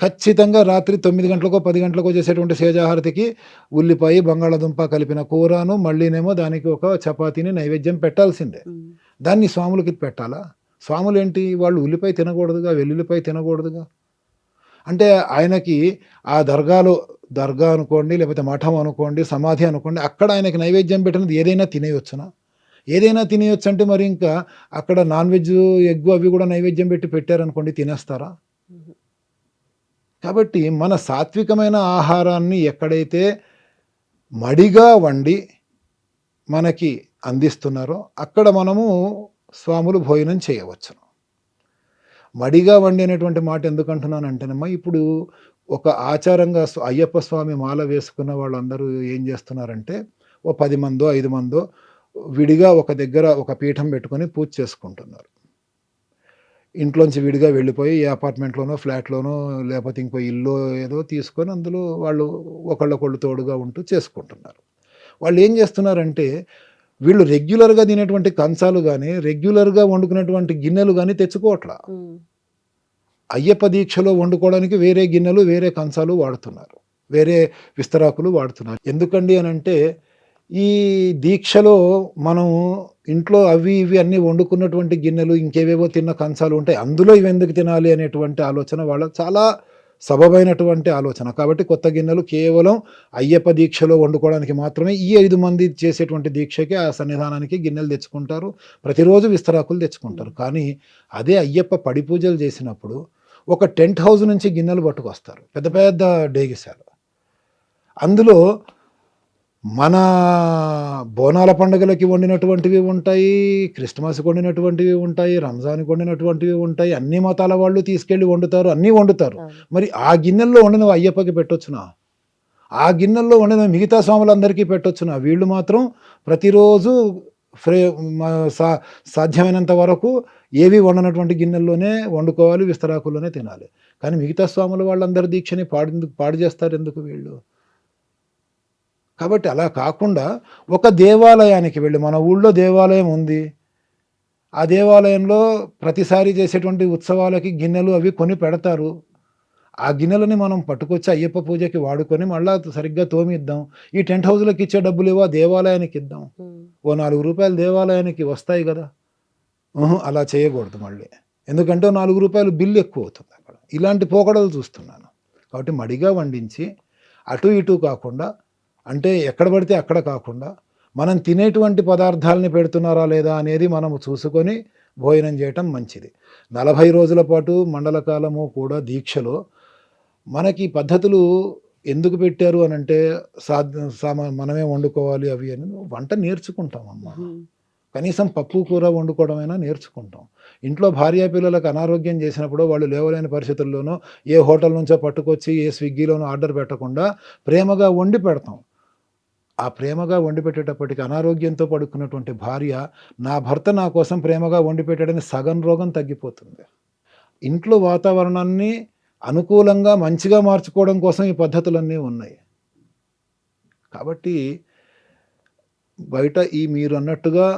ఖచ్చితంగా రాత్రి 9 గంటలకో 10 గంటలకో చేసేటువంటి సేజాహారతికి ఉల్లిపాయ, బంగాళాదుంప కలిపిన కూరను, మళ్ళీనేమో దానికి ఒక చపాతీని నైవేద్యం పెట్టాల్సిందే. దాన్ని స్వాములకి పెట్టాలా? స్వాములు ఏంటి, వాళ్ళు ఉల్లిపాయ తినకూడదుగా, వెల్లుల్లిపాయ తినకూడదుగా. అంటే ఆయనకి ఆ దర్గా అనుకోండి, లేకపోతే మఠం అనుకోండి, సమాధి అనుకోండి, అక్కడ ఆయనకి నైవేద్యం పెట్టినది ఏదైనా తినేయొచ్చునా? ఏదైనా తినేయొచ్చు అంటే మరి ఇంకా అక్కడ నాన్ వెజ్, ఎగ్ అవి కూడా నైవేద్యం పెట్టారనుకోండి, తినేస్తారా? కాబట్టి మన సాత్వికమైన ఆహారాన్ని ఎక్కడైతే మడిగా వండి మనకి అందిస్తున్నారో అక్కడ మనము స్వాములు భోజనం చేయవచ్చును. మడిగా వండి అనేటువంటి మాట ఎందుకు అంటున్నానంటేనమ్మా, ఇప్పుడు ఒక ఆచారంగా అయ్యప్ప స్వామి మాల వేసుకున్న వాళ్ళందరూ ఏం చేస్తున్నారంటే ఓ 10 మందో 5 మందో విడిగా ఒక దగ్గర ఒక పీఠం పెట్టుకొని పూజ చేసుకుంటున్నారు. ఇంట్లోంచి విడిగా వెళ్ళిపోయి ఏ అపార్ట్మెంట్లోనో, ఫ్లాట్లోనో, లేకపోతే ఇంకో ఇల్లు ఏదో తీసుకొని అందులో వాళ్ళు ఒకళ్ళొకళ్ళు తోడుగా ఉంటూ చేసుకుంటున్నారు. వాళ్ళు ఏం చేస్తున్నారంటే వీళ్ళు రెగ్యులర్గా తినేటువంటి కంచాలు కానీ, రెగ్యులర్గా వండుకునేటువంటి గిన్నెలు కానీ తెచ్చుకోవట్లా. అయ్యప్ప దీక్షలో వండుకోవడానికి వేరే గిన్నెలు, వేరే కంచాలు వాడుతున్నారు, వేరే విస్తరాకులు వాడుతున్నారు. ఎందుకండి అని అంటే ఈ దీక్షలో మనం ఇంట్లో అవి ఇవి అన్నీ వండుకున్నటువంటి గిన్నెలు, ఇంకేవేవో తిన్న కంచాలు ఉంటాయి, అందులో ఇవి ఎందుకు తినాలి అనేటువంటి ఆలోచన వాళ్ళ చాలా సబబైనటువంటి ఆలోచన. కాబట్టి కొత్త గిన్నెలు కేవలం అయ్యప్ప దీక్షలో వండుకోవడానికి మాత్రమే. ఈ 5 మంది చేసేటువంటి దీక్షకి ఆ సన్నిధానానికి గిన్నెలు తెచ్చుకుంటారు. ప్రతిరోజు విస్తరాకులు తెచ్చుకుంటారు. కానీ అదే అయ్యప్ప పడి పూజలు చేసినప్పుడు ఒక టెంట్ హౌస్ నుంచి గిన్నెలు పట్టుకొస్తారు, పెద్ద పెద్ద డేగిసాలు. అందులో మన బోనాల పండుగలకి వండినటువంటివి ఉంటాయి, క్రిస్మస్కి వండినటువంటివి ఉంటాయి, రంజాన్కి వండినటువంటివి ఉంటాయి. అన్ని మతాల వాళ్ళు తీసుకెళ్ళి వండుతారు, అన్నీ వండుతారు. మరి ఆ గిన్నెల్లో వండినవి అయ్యప్పకి పెట్టొచ్చునా? ఆ గిన్నెల్లో వండిన మిగతా స్వాములందరికీ పెట్టొచ్చునా? వీళ్ళు మాత్రం ప్రతిరోజు సాధ్యమైనంత వరకు ఏవి వండనటువంటి గిన్నెల్లోనే వండుకోవాలి, విస్తరాకుల్లోనే తినాలి. కానీ మిగతా స్వాముల వాళ్ళందరి దీక్షని పాడు చేస్తారు ఎందుకు వీళ్ళు? కాబట్టి అలా కాకుండా ఒక దేవాలయానికి వెళ్ళి, మన ఊళ్ళో దేవాలయం ఉంది, ఆ దేవాలయంలో ప్రతిసారి చేసేటువంటి ఉత్సవాలకి గిన్నెలు అవి కొని పెడతారు. ఆ గిన్నెలని మనం పట్టుకొచ్చి అయ్యప్ప పూజకి వాడుకొని మళ్ళా సరిగ్గా తోమిద్దాం. ఈ టెంట్ హౌస్లకు ఇచ్చే డబ్బులు ఏవో దేవాలయానికి ఇద్దాం, ఓ 4 రూపాయలు దేవాలయానికి వస్తాయి కదా. అలా చేయకూడదు మళ్ళీ, ఎందుకంటే 4 రూపాయలు బిల్లు ఎక్కువ అవుతుంది అక్కడ. ఇలాంటి పోకడలు చూస్తున్నాను. కాబట్టి మడిగా వండించి అటు ఇటు కాకుండా, అంటే ఎక్కడ పడితే అక్కడ కాకుండా మనం తినేటువంటి పదార్థాలని పెడుతున్నారా లేదా అనేది మనం చూసుకొని భోజనం చేయటం మంచిది. 40 రోజుల పాటు మండలకాలము కూడా దీక్షలో మనకి పద్ధతులు ఎందుకు పెట్టారు అని అంటే మనమే వండుకోవాలి అవి అని. వంట నేర్చుకుంటామమ్మా, కనీసం పప్పు కూర వండుకోవడమైనా నేర్చుకుంటాం. ఇంట్లో భార్యా పిల్లలకు అనారోగ్యం చేసినప్పుడు వాళ్ళు లేవలేని పరిస్థితుల్లోనో ఏ హోటల్ నుంచో పట్టుకొచ్చి ఏ స్విగ్గీలోనో ఆర్డర్ పెట్టకుండా ప్రేమగా వండి పెడతాం. ఆ ప్రేమగా వండి పెట్టేటప్పటికి అనారోగ్యంతో పడుకున్నటువంటి భార్య, నా భర్త నా కోసం ప్రేమగా వండి పెట్టాడని సగం రోగం తగ్గిపోతుంది. ఇంట్లో వాతావరణాన్ని అనుకూలంగా మంచిగా మార్చుకోవడం కోసం ఈ పద్ధతులన్నీ ఉన్నాయి. కాబట్టి బయట మీరు అన్నట్టుగా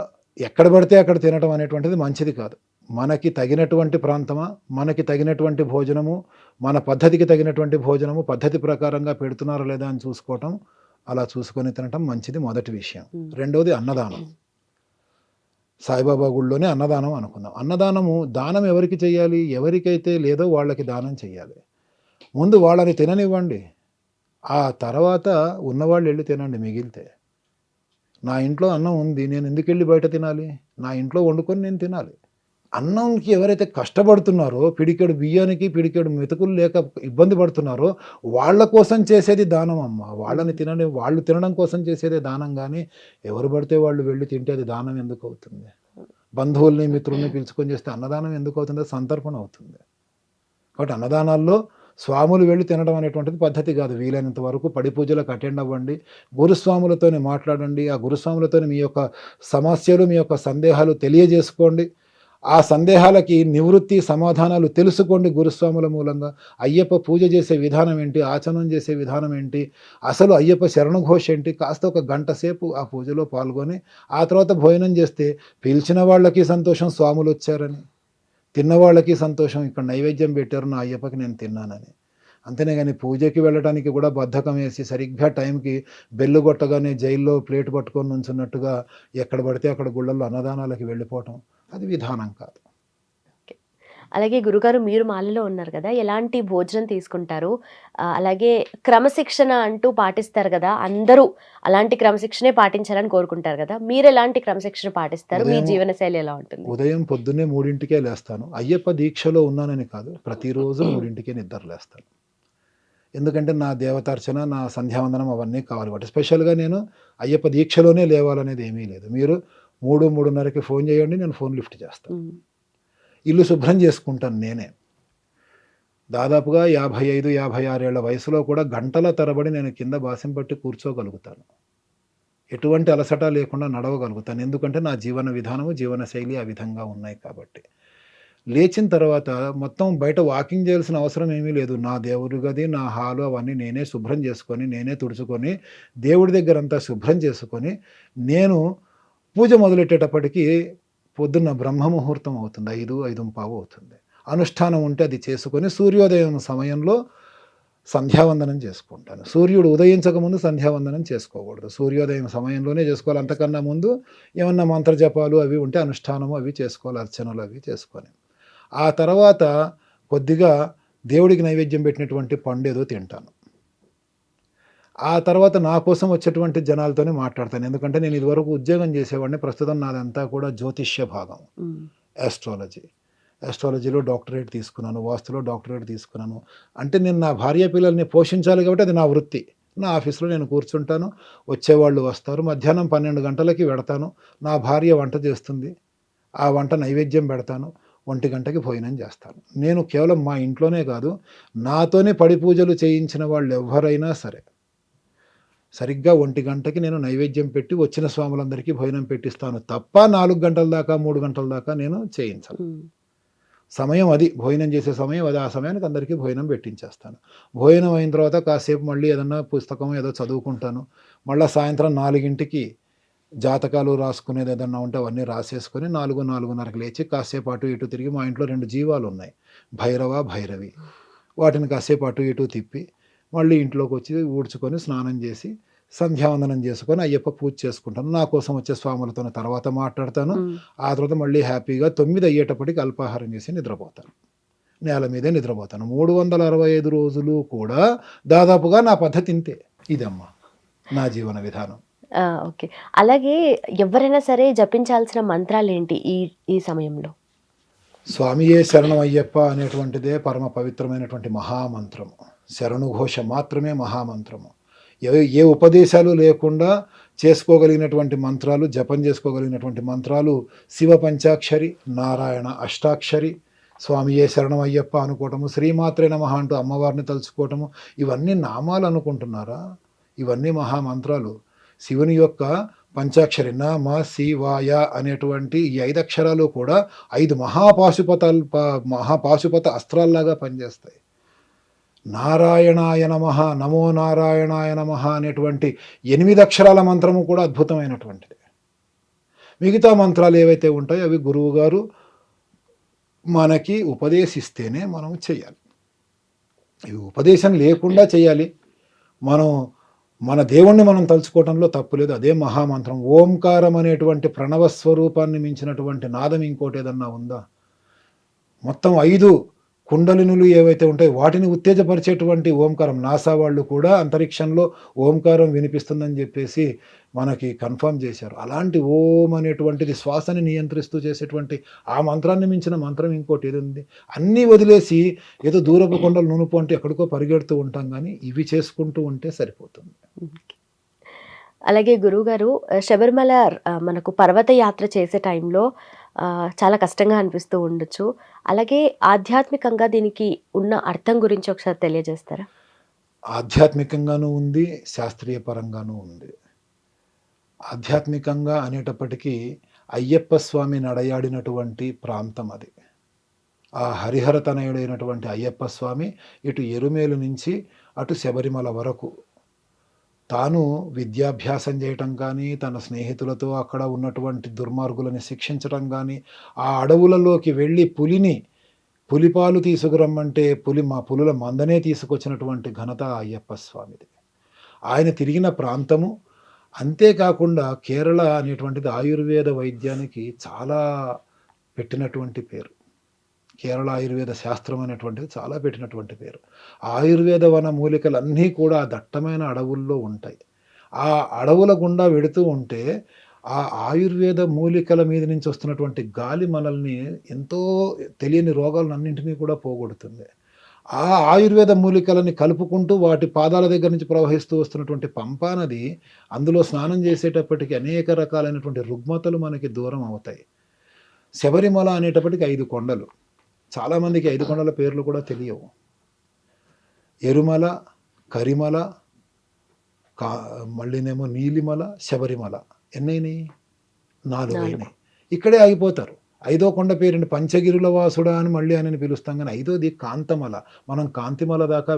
ఎక్కడ పడితే అక్కడ తినటం అనేటువంటిది మంచిది కాదు. మనకి తగినటువంటి ప్రాంతమా, మనకి తగినటువంటి భోజనము, మన పద్ధతికి తగినటువంటి భోజనము పద్ధతి ప్రకారంగా పెడుతున్నారా లేదా అని చూసుకోవటం, అలా చూసుకొని తినటం మంచిది. మొదటి విషయం. రెండవది అన్నదానం. సాయిబాబా గుళ్ళోనే అన్నదానం అనుకుందాం. అన్నదానము దానం ఎవరికి చేయాలి? ఎవరికైతే లేదో వాళ్ళకి దానం చేయాలి. ముందు వాళ్ళని తిననివ్వండి, ఆ తర్వాత ఉన్నవాళ్ళు వెళ్ళి తినండి మిగిలితే. నా ఇంట్లో అన్నం ఉంది, నేను ఎందుకు వెళ్ళి బయట తినాలి? నా ఇంట్లో వండుకొని నేను తినాలి. అన్నంకి ఎవరైతే కష్టపడుతున్నారో, పిడికెడు బియ్యానికి పిడికెడు మెతుకులు లేక ఇబ్బంది పడుతున్నారో వాళ్ళ కోసం చేసేది దానం అమ్మ. వాళ్ళని వాళ్ళు తినడం కోసం చేసేదే దానం. కానీ ఎవరు పడితే వాళ్ళు వెళ్ళి తింటే అది దానం ఎందుకు అవుతుంది? బంధువుల్ని మిత్రుల్ని పిలుచుకొని చేస్తే అన్నదానం ఎందుకు అవుతుంది? సంతర్పణ అవుతుంది. కాబట్టి అన్నదానాల్లో స్వాములు వెళ్ళి తినడం అనేటువంటిది పద్ధతి కాదు. వీలైనంత వరకు పడి పూజలకు అటెండ్ అవ్వండి, గురుస్వాములతోనే మాట్లాడండి, ఆ గురుస్వాములతో మీ యొక్క సమస్యలు, మీ యొక్క సందేహాలు తెలియజేసుకోండి. ఆ సందేహాలకి నివృత్తి సమాధానాలు తెలుసుకోండి గురుస్వాముల మూలంగా. అయ్యప్ప పూజ చేసే విధానం ఏంటి, ఆచమనం చేసే విధానం ఏంటి, అసలు అయ్యప్ప శరణఘోష ఏంటి, కాస్త ఒక గంట సేపు ఆ పూజలో పాల్గొని ఆ తర్వాత భోజనం చేస్తే పిలిచిన వాళ్ళకి సంతోషం స్వాములు వచ్చారని, తిన్నవాళ్ళకి సంతోషం ఇక్కడ నైవేద్యం పెట్టారు నా అయ్యప్పకి నేను తిన్నానని. అంతేనే కానీ పూజకి వెళ్ళడానికి కూడా బద్ధకం వేసి సరిగ్గా టైంకి బెల్లు కొట్టగానే జైల్లో ప్లేట్ పట్టుకొని నుంచున్నట్టుగా ఎక్కడ పడితే అక్కడ గుళ్ళల్లో అన్నదానాలకి వెళ్ళిపోవటం అది విధానం కాదు. అలాగే గురుగారు, మీరు మాలలో ఉన్నారు కదా, ఎలాంటి భోజనం తీసుకుంటారు? అలాగే క్రమశిక్షణ అంటూ పాటిస్తారు కదా, అందరూ అలాంటి క్రమశిక్షణే పాటించాలని కోరుకుంటారు కదా, మీరు ఎలాంటి క్రమశిక్షణ పాటిస్తారు? మీ జీవనశైలి ఎలా ఉంటుంది? ఉదయం పొద్దున్నే 3ంటికే లేస్తాను. అయ్యప్ప దీక్షలో ఉన్నానని కాదు, ప్రతిరోజు 3ంటికే నిద్ర లేస్తాను. ఎందుకంటే నా దేవతార్చన, నా సంధ్యావందనం అవన్నీ కావాలి కాబట్టి. స్పెషల్గా నేను అయ్యప్ప దీక్షలోనే లేవాలనేది ఏమీ లేదు. మీరు 3:30కి ఫోన్ చేయండి, నేను ఫోన్ లిఫ్ట్ చేస్తాను. ఇల్లు శుభ్రం చేసుకుంటాను నేనే. దాదాపుగా 55-56 ఏళ్ల వయసులో కూడా గంటల తరబడి నేను కింద బాసిం పట్టి కూర్చోగలుగుతాను. ఎటువంటి అలసట లేకుండా నడవగలుగుతాను. ఎందుకంటే నా జీవన విధానము, జీవనశైలి ఆ విధంగా ఉన్నాయి కాబట్టి. లేచిన తర్వాత మొత్తం బయట వాకింగ్ చేయాల్సిన అవసరం ఏమీ లేదు. నా దేవుడి గది, నా హాలు అవన్నీ నేనే శుభ్రం చేసుకొని, నేనే తుడుచుకొని, దేవుడి దగ్గర అంతా శుభ్రం చేసుకొని, నేను పూజ మొదలెట్టేటప్పటికి పొద్దున్న బ్రహ్మముహూర్తం అవుతుంది, 5-5:15 అవుతుంది. అనుష్ఠానం ఉంటే అది చేసుకొని సూర్యోదయం సమయంలో సంధ్యావందనం చేసుకుంటాను. సూర్యుడు ఉదయించకముందు సంధ్యావందనం చేసుకోకూడదు, సూర్యోదయం సమయంలోనే చేసుకోవాలి. అంతకన్నా ముందు ఏమన్నా మంత్రజపాలు అవి ఉంటే అనుష్ఠానము అవి చేసుకోవాలి, అర్చనలు అవి చేసుకొని. ఆ తర్వాత కొద్దిగా దేవుడికి నైవేద్యం పెట్టినటువంటి పండు ఏదో తింటాను. ఆ తర్వాత నా కోసం వచ్చేటువంటి జనాలతోనే మాట్లాడతాను. ఎందుకంటే నేను ఇదివరకు ఉద్యోగం చేసేవాడిని. ప్రస్తుతం నాదంతా కూడా జ్యోతిష్య భాగం. యాస్ట్రాలజీ. యాస్ట్రాలజీలో డాక్టరేట్ తీసుకున్నాను. వాస్తులో డాక్టరేట్ తీసుకున్నాను. అంటే నేను నా భార్య పిల్లల్ని పోషించాలి కాబట్టి అది నా వృత్తి. నా ఆఫీస్‌లో నేను కూర్చుంటాను. వచ్చేవాళ్ళు వస్తారు. మధ్యాహ్నం 12 గంటలకి వెడతాను. నా భార్య వంట చేస్తుంది. ఆ వంట నైవేద్యం పెడతాను. 1 గంటకి భోజనం చేస్తాను. నేను కేవలం మా ఇంట్లోనే కాదు, నాతోనే పడి పూజలు చేయించిన వాళ్ళు ఎవ్వరైనా సరే, సరిగ్గా 1 గంటకి నేను నైవేద్యం పెట్టి వచ్చిన స్వాములందరికీ భోజనం పెట్టిస్తాను తప్ప 4 గంటల దాకా, 3 గంటల దాకా నేను చేయించను. సమయం అది. భోజనం చేసే సమయం అది. ఆ సమయానికి అందరికీ భోజనం పెట్టించేస్తాను. భోజనం అయిన తర్వాత కాసేపు మళ్ళీ ఏదన్నా పుస్తకం ఏదో చదువుకుంటాను. మళ్ళా సాయంత్రం 4కి జాతకాలు రాసుకునేది ఏదన్నా ఉంటే అవన్నీ రాసేసుకొని 4, 4:30కి లేచి కాసేపు అటు ఇటు తిరిగి, మా ఇంట్లో 2 జీవాలు ఉన్నాయి, భైరవ, భైరవి. వాటిని కాసేపు అటు ఇటు తిప్పి మళ్ళీ ఇంట్లోకి వచ్చి ఊడ్చుకొని స్నానం చేసి సంధ్యావందనం చేసుకొని అయ్యప్ప పూజ చేసుకుంటాను. నా కోసం వచ్చే స్వాములతో తర్వాత మాట్లాడతాను. ఆ తర్వాత మళ్ళీ హ్యాపీగా 9 అయ్యేటప్పటికి అల్పాహారం చేసి నిద్రపోతాను. నేల మీదే నిద్రపోతాను. 365 రోజులు కూడా దాదాపుగా నా పద్ధతి ఇంతే. ఇదమ్మా నా జీవన విధానం. ఓకే. అలాగే ఎవరైనా సరే జపించాల్సిన మంత్రాలేంటి ఈ సమయంలో? స్వామియే శరణం అయ్యప్ప అనేటువంటిదే పరమ పవిత్రమైనటువంటి మహామంత్రము. శరణుఘోష మాత్రమే మహామంత్రము. ఏ ఉపదేశాలు లేకుండా చేసుకోగలిగినటువంటి మంత్రాలు, జపం చేసుకోగలిగినటువంటి మంత్రాలు శివ పంచాక్షరి, నారాయణ అష్టాక్షరి, స్వామియే శరణం అయ్యప్ప అనుకోవటము, శ్రీమాత్రే నమః అంటూ అమ్మవారిని తలుచుకోవటము, ఇవన్నీ నామాలు అనుకుంటున్నారా? ఇవన్నీ మహామంత్రాలు. శివుని యొక్క పంచాక్షరి నమ శివాయ అనేటువంటి ఈ 5 అక్షరాలు కూడా 5 మహాపాశుపత అస్త్రాల్లాగా పనిచేస్తాయి. నారాయణాయ నమః, నమో నారాయణాయ నమః అనేటువంటి 8 అక్షరాల మంత్రము కూడా అద్భుతమైనటువంటిది. మిగతా మంత్రాలు ఏవైతే ఉంటాయో అవి గురువు గారు మనకి ఉపదేశిస్తేనే మనం చేయాలి. ఇవి ఉపదేశం లేకుండా చేయాలి. మన దేవుణ్ణి మనం తలుచుకోవటంలో తప్పులేదు. అదే మహామంత్రం. ఓంకారం అనేటువంటి ప్రణవ స్వరూపాన్ని మించినటువంటి నాదం ఇంకోటి ఏదన్నా ఉందా? మొత్తం 5 కుండలినులు ఏవైతే ఉంటాయో వాటిని ఉత్తేజపరిచేటువంటి ఓంకారం. నాసా వాళ్ళు కూడా అంతరిక్షంలో ఓంకారం వినిపిస్తుందని చెప్పేసి మనకి కన్ఫర్మ్ చేశారు. అలాంటి ఓం అనేటువంటిది శ్వాసని నియంత్రిస్తూ చేసేటువంటి ఆ మంత్రాన్ని మించిన మంత్రం ఇంకోటి ఏది ఉంది? అన్నీ వదిలేసి ఏదో దూరపు కొండలు నునుపు అంటే ఎక్కడికో పరిగెడుతూ ఉంటాం, కానీ ఇవి చేసుకుంటూ ఉంటే సరిపోతుంది. అలాగే గురువుగారు, శబరిమల మనకు పర్వత యాత్ర చేసే టైంలో చాలా కష్టంగా అనిపిస్తూ ఉండొచ్చు. అలాగే ఆధ్యాత్మికంగా దీనికి ఉన్న అర్థం గురించి ఒకసారి తెలియజేస్తారా? ఆధ్యాత్మికంగానూ ఉంది, శాస్త్రీయ పరంగానూ ఉంది. ఆధ్యాత్మికంగా అనేటప్పటికీ అయ్యప్ప స్వామి నడయాడినటువంటి ప్రాంతం అది. ఆ హరిహర తనయుడైనటువంటి అయ్యప్ప స్వామి ఇటు ఎరుమేలు నుంచి అటు శబరిమల వరకు తాను విద్యాభ్యాసం చేయటం కానీ, తన స్నేహితులతో అక్కడ ఉన్నటువంటి దుర్మార్గులని శిక్షించటం కానీ, ఆ అడవులలోకి వెళ్ళి పులిపాలు తీసుకురమ్మంటే పులుల మందనే తీసుకొచ్చినటువంటి ఘనత అయ్యప్ప స్వామిది. ఆయన తిరిగిన ప్రాంతము. అంతేకాకుండా కేరళ అనేటువంటిది ఆయుర్వేద వైద్యానికి చాలా పెట్టినటువంటి పేరు. కేరళ ఆయుర్వేద శాస్త్రం అనేటువంటిది చాలా పెట్టినటువంటి పేరు. ఆయుర్వేద వన మూలికలన్నీ కూడా దట్టమైన అడవుల్లో ఉంటాయి. ఆ అడవుల గుండా వెడుతూ ఉంటే ఆ ఆయుర్వేద మూలికల మీద నుంచి వస్తున్నటువంటి గాలి మనల్ని ఎంతో తెలియని రోగాలన్నింటినీ కూడా పోగొడుతుంది. ఆ ఆయుర్వేద మూలికలని కలుపుకుంటూ వాటి పాదాల దగ్గర నుంచి ప్రవహిస్తూ వస్తున్నటువంటి పంపా నది, అందులో స్నానం చేసేటప్పటికి అనేక రకాలైనటువంటి రుగ్మతలు మనకి దూరం అవుతాయి. శబరిమల అనేటప్పటికి 5 కొండలు. చాలామందికి 5 కొండల పేర్లు కూడా తెలియవు. ఎరుమల, కరిమల, మళ్ళీనేమో నీలిమల, శబరిమల. ఎన్నైనాయి? 4 అయినాయి. ఇక్కడే ఆగిపోతారు. 5వ కొండ పేరుని పంచగిరుల వాసుడా అని మళ్ళీ ఆయనని పిలుస్తాం, కానీ 5వది కాంతమల. మనం కాంతిమల దాకా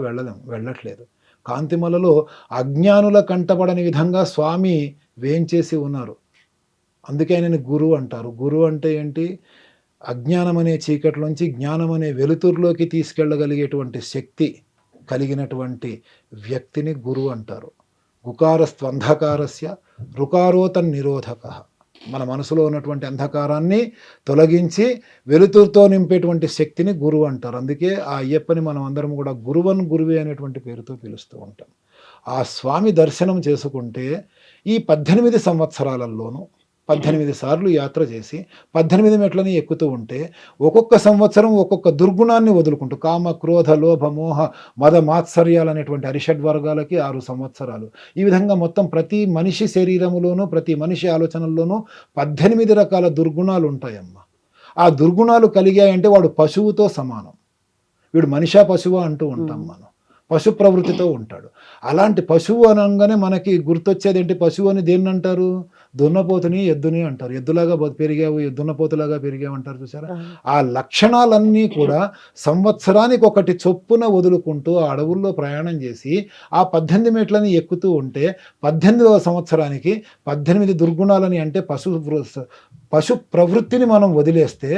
వెళ్ళట్లేదు. కాంతిమలలో అజ్ఞానుల కంటపడని విధంగా స్వామి వేంచేసి ఉన్నారు. అందుకే ఆయనని గురు అంటారు. గురు అంటే ఏంటి? అజ్ఞానం అనే చీకట్లోంచి జ్ఞానం అనే వెలుతురులోకి తీసుకెళ్ళగలిగేటువంటి శక్తి కలిగినటువంటి వ్యక్తిని గురు అంటారు. గుకారస్త్వంధకారస్య రుకారోతన్ నిరోధక. మన మనసులో ఉన్నటువంటి అంధకారాన్ని తొలగించి వెలుతురుతో నింపేటువంటి శక్తిని గురువు అంటారు. అందుకే ఆ అయ్యప్పని మనం అందరం కూడా గురువన్ గురువే అనేటువంటి పేరుతో పిలుస్తూ ఉంటాం. ఆ స్వామి దర్శనం చేసుకుంటే ఈ 18 సంవత్సరాలలోనూ 18 సార్లు యాత్ర చేసి 18 మెట్లని ఎక్కుతూ ఉంటే ఒక్కొక్క సంవత్సరం ఒక్కొక్క దుర్గుణాన్ని వదులుకుంటూ కామ, క్రోధ, లోభ, మోహ, మద, మాత్సర్యాలు అనేటువంటి అరిషడ్ వర్గాలకి 6 సంవత్సరాలు. ఈ విధంగా మొత్తం ప్రతి మనిషి శరీరములోనూ ప్రతి మనిషి ఆలోచనల్లోనూ 18 రకాల దుర్గుణాలు ఉంటాయమ్మ. ఆ దుర్గుణాలు కలిగాయంటే వాడు పశువుతో సమానం. వీడు మనిషా పశువా అంటూ ఉంటాం మనం. పశు ప్రవృత్తితో ఉంటాడు. అలాంటి పశువు అనగానే మనకి గుర్తొచ్చేది ఏంటి? పశువు అని దేన్ని అంటారు? దున్నపోతుని, ఎద్దుని అంటారు. ఎద్దులాగా పెరిగావు, దున్నపోతులాగా పెరిగావు అంటారు చూసారా? ఆ లక్షణాలన్నీ కూడా సంవత్సరానికి ఒకటి చొప్పున వదులుకుంటూ ఆ అడవుల్లో ప్రయాణం చేసి ఆ 18 మెట్లని ఎక్కుతూ ఉంటే 18వ సంవత్సరానికి 18 దుర్గుణాలని అంటే పశు ప్రవృత్తిని మనం వదిలేస్తే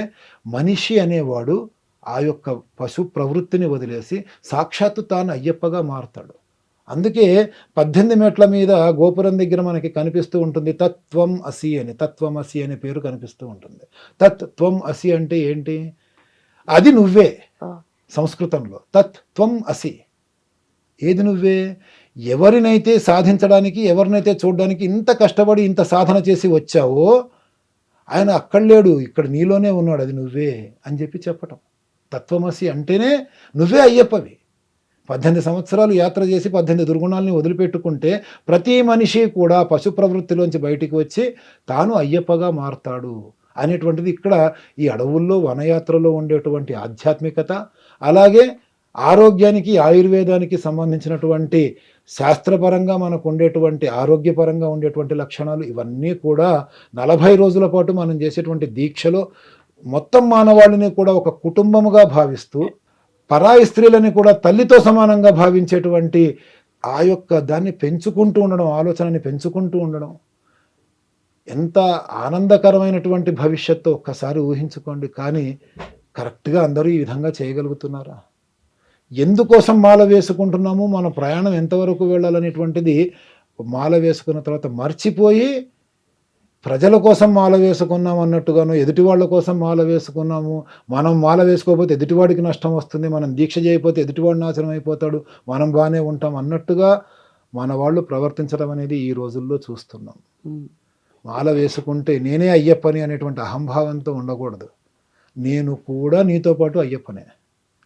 మనిషి అనేవాడు ఆ యొక్క పశు ప్రవృత్తిని వదిలేసి సాక్షాత్తు తాను అయ్యప్పగా మారుతాడు. అందుకే 18 మెట్ల మీద గోపురం దగ్గర మనకి కనిపిస్తూ ఉంటుంది తత్వం అసి అని. తత్వం అసి అనే పేరు కనిపిస్తూ ఉంటుంది. తత్వం అసి అంటే ఏంటి? అది నువ్వే. సంస్కృతంలో తత్వం అసి, ఏది నువ్వే? ఎవరినైతే సాధించడానికి, ఎవరినైతే చూడడానికి ఇంత కష్టపడి ఇంత సాధన చేసి వచ్చావో ఆయన అక్కడ లేడు, ఇక్కడ నీలోనే ఉన్నాడు, అది నువ్వే అని చెప్పి చెప్పటం. తత్వమసి అంటేనే నువ్వే అయ్యప్పవి. 18 సంవత్సరాలు యాత్ర చేసి 18 దుర్గుణాలని వదిలిపెట్టుకుంటే ప్రతి మనిషి కూడా పశు ప్రవృత్తిలోంచి బయటికి వచ్చి తాను అయ్యప్పగా మారుతాడు అనేటువంటిది ఇక్కడ ఈ అడవుల్లో వనయాత్రలో ఉండేటువంటి ఆధ్యాత్మికత, అలాగే ఆరోగ్యానికి ఆయుర్వేదానికి సంబంధించినటువంటి శాస్త్రపరంగా మనకు ఉండేటువంటి ఆరోగ్యపరంగా ఉండేటువంటి లక్షణాలు ఇవన్నీ కూడా 40 రోజుల పాటు మనం చేసేటువంటి దీక్షలో మొత్తం మానవాళిని కూడా ఒక కుటుంబముగా భావిస్తూ పరాయి స్త్రీలని కూడా తల్లితో సమానంగా భావించేటువంటి ఆ యొక్క దాన్ని పెంచుకుంటూ ఉండడం, ఆలోచనని పెంచుకుంటూ ఉండడం ఎంత ఆనందకరమైనటువంటి భవిష్యత్తు ఒక్కసారి ఊహించుకోండి. కానీ కరెక్ట్గా అందరూ ఈ విధంగా చేయగలుగుతున్నారా? ఎందుకోసం మాల వేసుకుంటున్నాము, మన ప్రయాణం ఎంతవరకు వెళ్ళాలనేటువంటిది మాల వేసుకున్న తర్వాత మర్చిపోయి ప్రజల కోసం మాల వేసుకున్నాము అన్నట్టుగాను, ఎదుటి వాళ్ళ కోసం మాల వేసుకున్నాము, మనం మాల వేసుకోకపోతే ఎదుటివాడికి నష్టం వస్తుంది, మనం దీక్ష చేయకపోతే ఎదుటివాడు నాశనం అయిపోతాడు, మనం బాగానే ఉంటాం అన్నట్టుగా మన వాళ్ళు ప్రవర్తించడం అనేది ఈ రోజుల్లో చూస్తున్నాం. మాల వేసుకుంటే నేనే అయ్యప్పని అనేటువంటి అహంభావంతో ఉండకూడదు. నేను కూడా నీతో పాటు అయ్యప్పనే.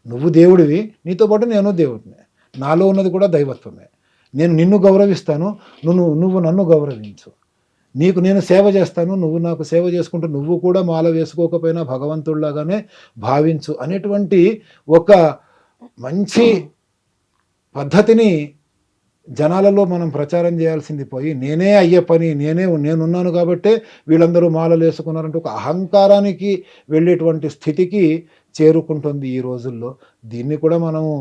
నువ్వు దేవుడివి, నీతో పాటు నేను దేవుడినే. నాలో ఉన్నది కూడా దైవత్వమే. నేను నిన్ను గౌరవిస్తాను, నువ్వు నన్ను గౌరవించు. నీకు నేను సేవ చేస్తాను, నువ్వు నాకు సేవ చేసుకుంటూ నువ్వు కూడా మాల వేసుకోకపోయినా భగవంతుడిలాగానే భావించు అనేటువంటి ఒక మంచి పద్ధతిని జనాలలో మనం ప్రచారం చేయాల్సింది పోయి నేనే అయ్యప్పని, నేనున్నాను కాబట్టే వీళ్ళందరూ మాలలు వేసుకున్నారంటే ఒక అహంకారానికి వెళ్ళేటువంటి స్థితికి చేరుకుంటుంది ఈ రోజుల్లో. దీన్ని కూడా మనము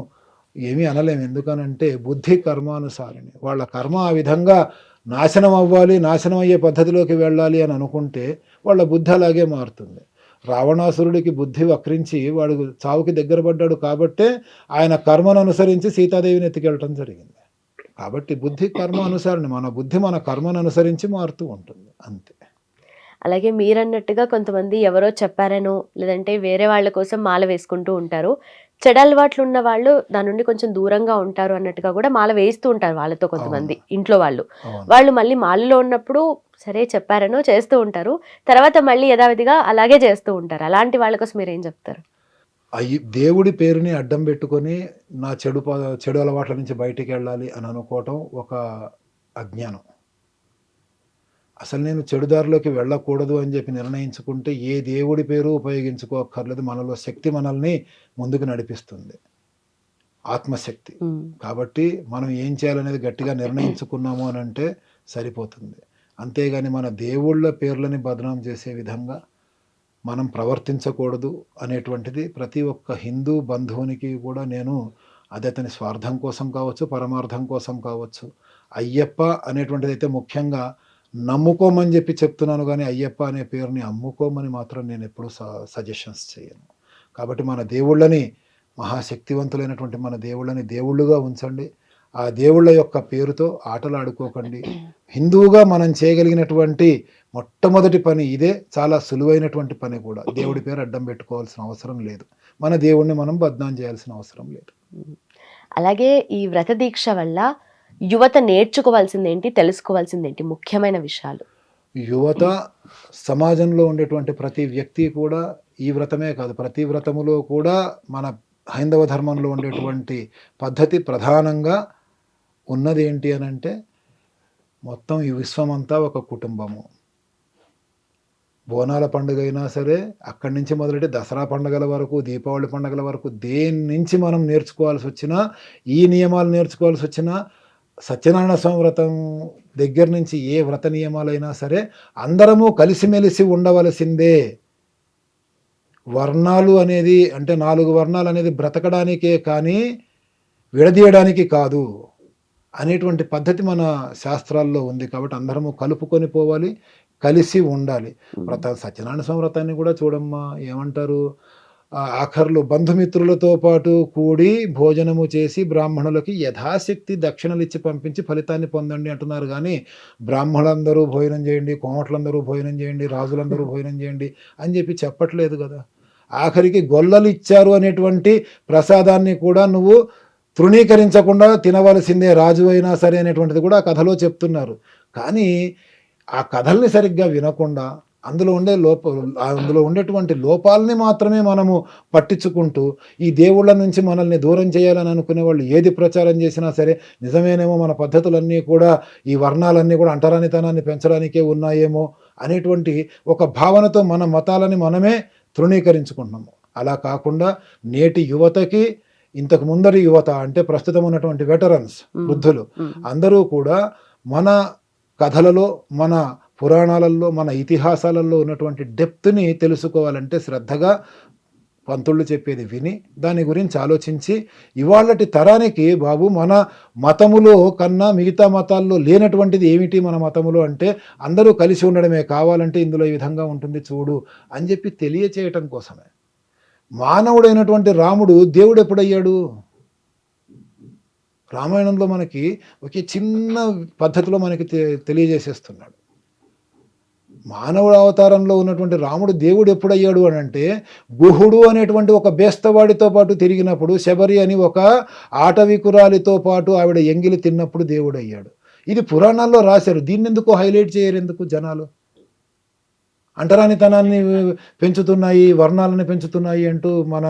ఏమీ అనలేము. ఎందుకనంటే బుద్ధి కర్మానుసారిణి. వాళ్ళ కర్మ ఆ విధంగా నాశనం అవ్వాలి, నాశనం అయ్యే పద్ధతిలోకి వెళ్ళాలి అని అనుకుంటే వాళ్ళ బుద్ధి అలాగే మారుతుంది. రావణాసురుడికి బుద్ధి వక్రించి వాడు చావుకి దగ్గర పడ్డాడు కాబట్టే ఆయన కర్మను అనుసరించి సీతాదేవిని ఎత్తుకెళ్ళటం జరిగింది. కాబట్టి బుద్ధి కర్మ అనుసరణ, మన బుద్ధి మన కర్మను అనుసరించి మారుతూ ఉంటుంది, అంతే. అలాగే మీరన్నట్టుగా కొంతమంది ఎవరో చెప్పారనో లేదంటే వేరే వాళ్ళ కోసం మాల వేసుకుంటూ ఉంటారు. చెడు అలవాట్లు ఉన్న వాళ్ళు దాని నుండి కొంచెం దూరంగా ఉంటారు అన్నట్టుగా కూడా మాల వేస్తూ ఉంటారు వాళ్ళతో కొంతమంది ఇంట్లో వాళ్ళు. వాళ్ళు మళ్ళీ మాలలో ఉన్నప్పుడు సరే చెప్పారనో చేస్తూ ఉంటారు, తర్వాత మళ్ళీ యథావిధిగా అలాగే చేస్తూ ఉంటారు. అలాంటి వాళ్ళ కోసం మీరేం చెప్తారు? దేవుడి పేరుని అడ్డం పెట్టుకొని నా చెడు అలవాట్ల నుంచి బయటికి వెళ్ళాలి అని అనుకోవటం ఒక అజ్ఞానం. అసలు నేను చెడుదారిలోకి వెళ్ళకూడదు అని చెప్పి నిర్ణయించుకుంటే ఏ దేవుడి పేరు ఉపయోగించుకోక్కర్లేదు. మనలో శక్తి మనల్ని ముందుకు నడిపిస్తుంది, ఆత్మశక్తి. కాబట్టి మనం ఏం చేయాలనేది గట్టిగా నిర్ణయించుకున్నాము అని అంటే సరిపోతుంది. అంతేగాని మన దేవుళ్ళ పేర్లని బదనాం చేసే విధంగా మనం ప్రవర్తించకూడదు అనేటువంటిది ప్రతి ఒక్క హిందూ బంధువునికి కూడా నేను, అది అతని స్వార్థం కోసం కావచ్చు, పరమార్థం కోసం కావచ్చు, అయ్యప్ప అనేటువంటిది అయితే ముఖ్యంగా నమ్ముకోమని చెప్పి చెప్తున్నాను. కానీ అయ్యప్ప అనే పేరుని అమ్ముకోమని మాత్రం నేను ఎప్పుడూ సజెషన్స్ చేయను. కాబట్టి మన దేవుళ్ళని, మహాశక్తివంతులైనటువంటి మన దేవుళ్ళని దేవుళ్ళుగా ఉంచండి. ఆ దేవుళ్ళ యొక్క పేరుతో ఆటలాడుకోకండి. హిందువుగా మనం చేయగలిగినటువంటి మొట్టమొదటి పని ఇదే. చాలా సులువైనటువంటి పని కూడా. దేవుడి పేరు అడ్డం పెట్టుకోవాల్సిన అవసరం లేదు. మన దేవుణ్ణి మనం బద్నాం చేయాల్సిన అవసరం లేదు. అలాగే ఈ వ్రత దీక్ష వల్ల యువత నేర్చుకోవాల్సిందేంటి, తెలుసుకోవాల్సిందేంటి ముఖ్యమైన విషయాలు? యువత, సమాజంలో ఉండేటువంటి ప్రతి వ్యక్తి కూడా ఈ వ్రతమే కాదు, ప్రతి వ్రతములో కూడా మన హైందవ ధర్మంలో ఉండేటువంటి పద్ధతి ప్రధానంగా ఉన్నది ఏంటి అని అంటే, మొత్తం ఈ విశ్వమంతా ఒక కుటుంబము. బోనాల పండుగ అయినా సరే, అక్కడి నుంచి మొదలెట్టి దసరా పండుగల వరకు, దీపావళి పండుగల వరకు దేని నుంచి మనం నేర్చుకోవాల్సి వచ్చినా, ఈ నియమాలు నేర్చుకోవాల్సి వచ్చినా, సత్యనారాయణ స్వామి వ్రతం దగ్గర నుంచి ఏ వ్రత నియమాలైనా సరే అందరము కలిసిమెలిసి ఉండవలసిందే. వర్ణాలు అనేది అంటే 4 వర్ణాలు అనేది బ్రతకడానికే కానీ విడదీయడానికి కాదు అనేటువంటి పద్ధతి మన శాస్త్రాల్లో ఉంది. కాబట్టి అందరము కలుపుకొని పోవాలి, కలిసి ఉండాలి. సత్యనారాయణ స్వామి వ్రతాన్ని కూడా చూడమ్మా, ఏమంటారు, ఆఖర్లు బంధుమిత్రులతో పాటు కూడి భోజనము చేసి బ్రాహ్మణులకి యథాశక్తి దక్షిణలు ఇచ్చి పంపించి ఫలితాన్ని పొందండి అంటున్నారు. కానీ బ్రాహ్మణులందరూ భోజనం చేయండి, కోమట్లందరూ భోజనం చేయండి, రాజులందరూ భోజనం చేయండి అని చెప్పి చెప్పట్లేదు కదా. ఆఖరికి గొల్లలు ఇచ్చారు అనేటువంటి ప్రసాదాన్ని కూడా నువ్వు తృణీకరించకుండా తినవలసిందే, రాజు అయినా సరే అనేటువంటిది కూడా ఆ కథలో చెప్తున్నారు. కానీ ఆ కథల్ని సరిగ్గా వినకుండా అందులో ఉండేటువంటి లోపాలని మాత్రమే మనము పట్టించుకుంటూ ఈ దేవుళ్ళ నుంచి మనల్ని దూరం చేయాలని అనుకునే వాళ్ళు ఏది ప్రచారం చేసినా సరే నిజమేనేమో, మన పద్ధతులన్నీ కూడా ఈ వర్ణాలన్నీ కూడా అంటరానితనాన్ని పెంచడానికే ఉన్నాయేమో అనేటువంటి ఒక భావనతో మన మతాలని మనమే తృణీకరించుకుంటున్నాము. అలా కాకుండా నేటి యువతకి, ఇంతకు ముందరి యువత అంటే ప్రస్తుతం ఉన్నటువంటి వెటరన్స్, వృద్ధులు అందరూ కూడా మన కథలలో, మన పురాణాలలో, మన ఇతిహాసాలలో ఉన్నటువంటి డెప్త్ని తెలుసుకోవాలంటే శ్రద్ధగా పంతుళ్ళు చెప్పేది విని దాని గురించి ఆలోచించి, ఇవాళటి తరానికి బాబు మన మతములో కన్నా మిగతా మతాల్లో లేనటువంటిది ఏమిటి మన మతములో అంటే అందరూ కలిసి ఉండడమే, కావాలంటే ఇందులో ఈ విధంగా ఉంటుంది చూడు అని చెప్పి తెలియచేయటం కోసమే. మానవుడైనటువంటి రాముడు దేవుడు ఎప్పుడయ్యాడు? రామాయణంలో మనకి ఒకే చిన్న పద్ధతిలో మనకి తెలియజేసేస్తున్నాడు. మానవుడు అవతారంలో ఉన్నటువంటి రాముడు దేవుడు ఎప్పుడయ్యాడు అని అంటే, గుహుడు అనేటువంటి ఒక బేస్తవాడితో పాటు తిరిగినప్పుడు, శబరి అని ఒక ఆటవికురాలితో పాటు ఆవిడ ఎంగిలి తిన్నప్పుడు దేవుడు అయ్యాడు. ఇది పురాణాల్లో రాశారు. దీన్ని ఎందుకు హైలైట్ చేయరు ఎందుకు జనాలు? అంటరానితనాన్ని పెంచుతున్నాయి, వర్ణాలను పెంచుతున్నాయి అంటూ మన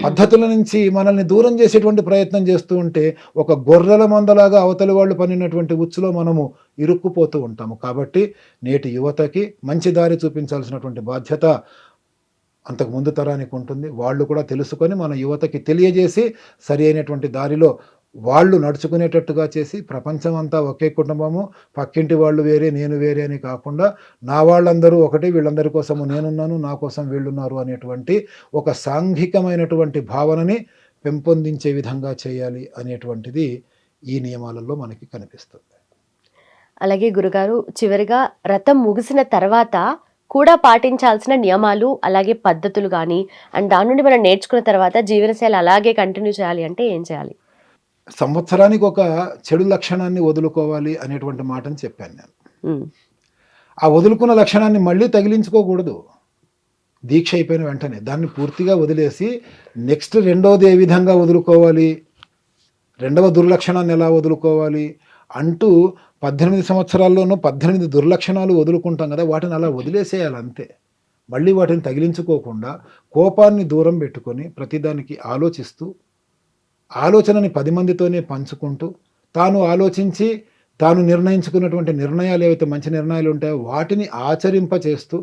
పద్ధతుల నుంచి మనల్ని దూరం చేసేటువంటి ప్రయత్నం చేస్తూ ఉంటే ఒక గొర్రెల మందలాగా అవతలి వాళ్ళు పనినటువంటి ఉచ్చులో మనము ఇరుక్కుపోతూ ఉంటాము. కాబట్టి నేటి యువతకి మంచి దారి చూపించాల్సినటువంటి బాధ్యత అంతకు ముందు తరానికి ఉంటుంది. వాళ్ళు కూడా తెలుసుకొని మన యువతకి తెలియజేసి సరి అయినటువంటి దారిలో వాళ్ళు నడుచుకునేటట్టుగా చేసి, ప్రపంచం అంతా ఒకే కుటుంబము, పక్కింటి వాళ్ళు వేరే నేను వేరే అని కాకుండా నా వాళ్ళందరూ ఒకటి, వీళ్ళందరి కోసము నేనున్నాను, నా కోసం వీళ్ళున్నారు అనేటువంటి ఒక సాంఘికమైనటువంటి భావనని పెంపొందించే విధంగా చేయాలి అనేటువంటిది ఈ నియమాలలో మనకి కనిపిస్తుంది. అలాగే గురుగారు, చివరిగా వ్రతం ముగిసిన తర్వాత కూడా పాటించాల్సిన నియమాలు అలాగే పద్ధతులు కానీ, అండ్ దాని నుండి మనం నేర్చుకున్న తర్వాత జీవనశైలి అలాగే కంటిన్యూ చేయాలి అంటే ఏం చేయాలి? సంవత్సరానికి ఒక చెడు లక్షణాన్ని వదులుకోవాలి అనేటువంటి మాటని చెప్పాను నేను. ఆ వదులుకున్న లక్షణాన్ని మళ్ళీ తగిలించుకోకూడదు. దీక్ష అయిపోయిన వెంటనే దాన్ని పూర్తిగా వదిలేసి నెక్స్ట్ రెండోది ఏ విధంగా వదులుకోవాలి, రెండవ దుర్లక్షణాన్ని ఎలా వదులుకోవాలి అంటూ 18 సంవత్సరాల్లోనూ 18 దుర్లక్షణాలు వదులుకుంటాం కదా, వాటిని అలా వదిలేసేయాలి అంతే. మళ్ళీ వాటిని తగిలించుకోకుండా కోపాన్ని దూరం పెట్టుకొని ప్రతిదానికి ఆలోచిస్తూ, ఆలోచనని 10 మందితోనే పంచుకుంటూ, తాను ఆలోచించి తాను నిర్ణయించుకున్నటువంటి నిర్ణయాలు ఏవైతే మంచి నిర్ణయాలు ఉంటాయో వాటిని ఆచరింపచేస్తూ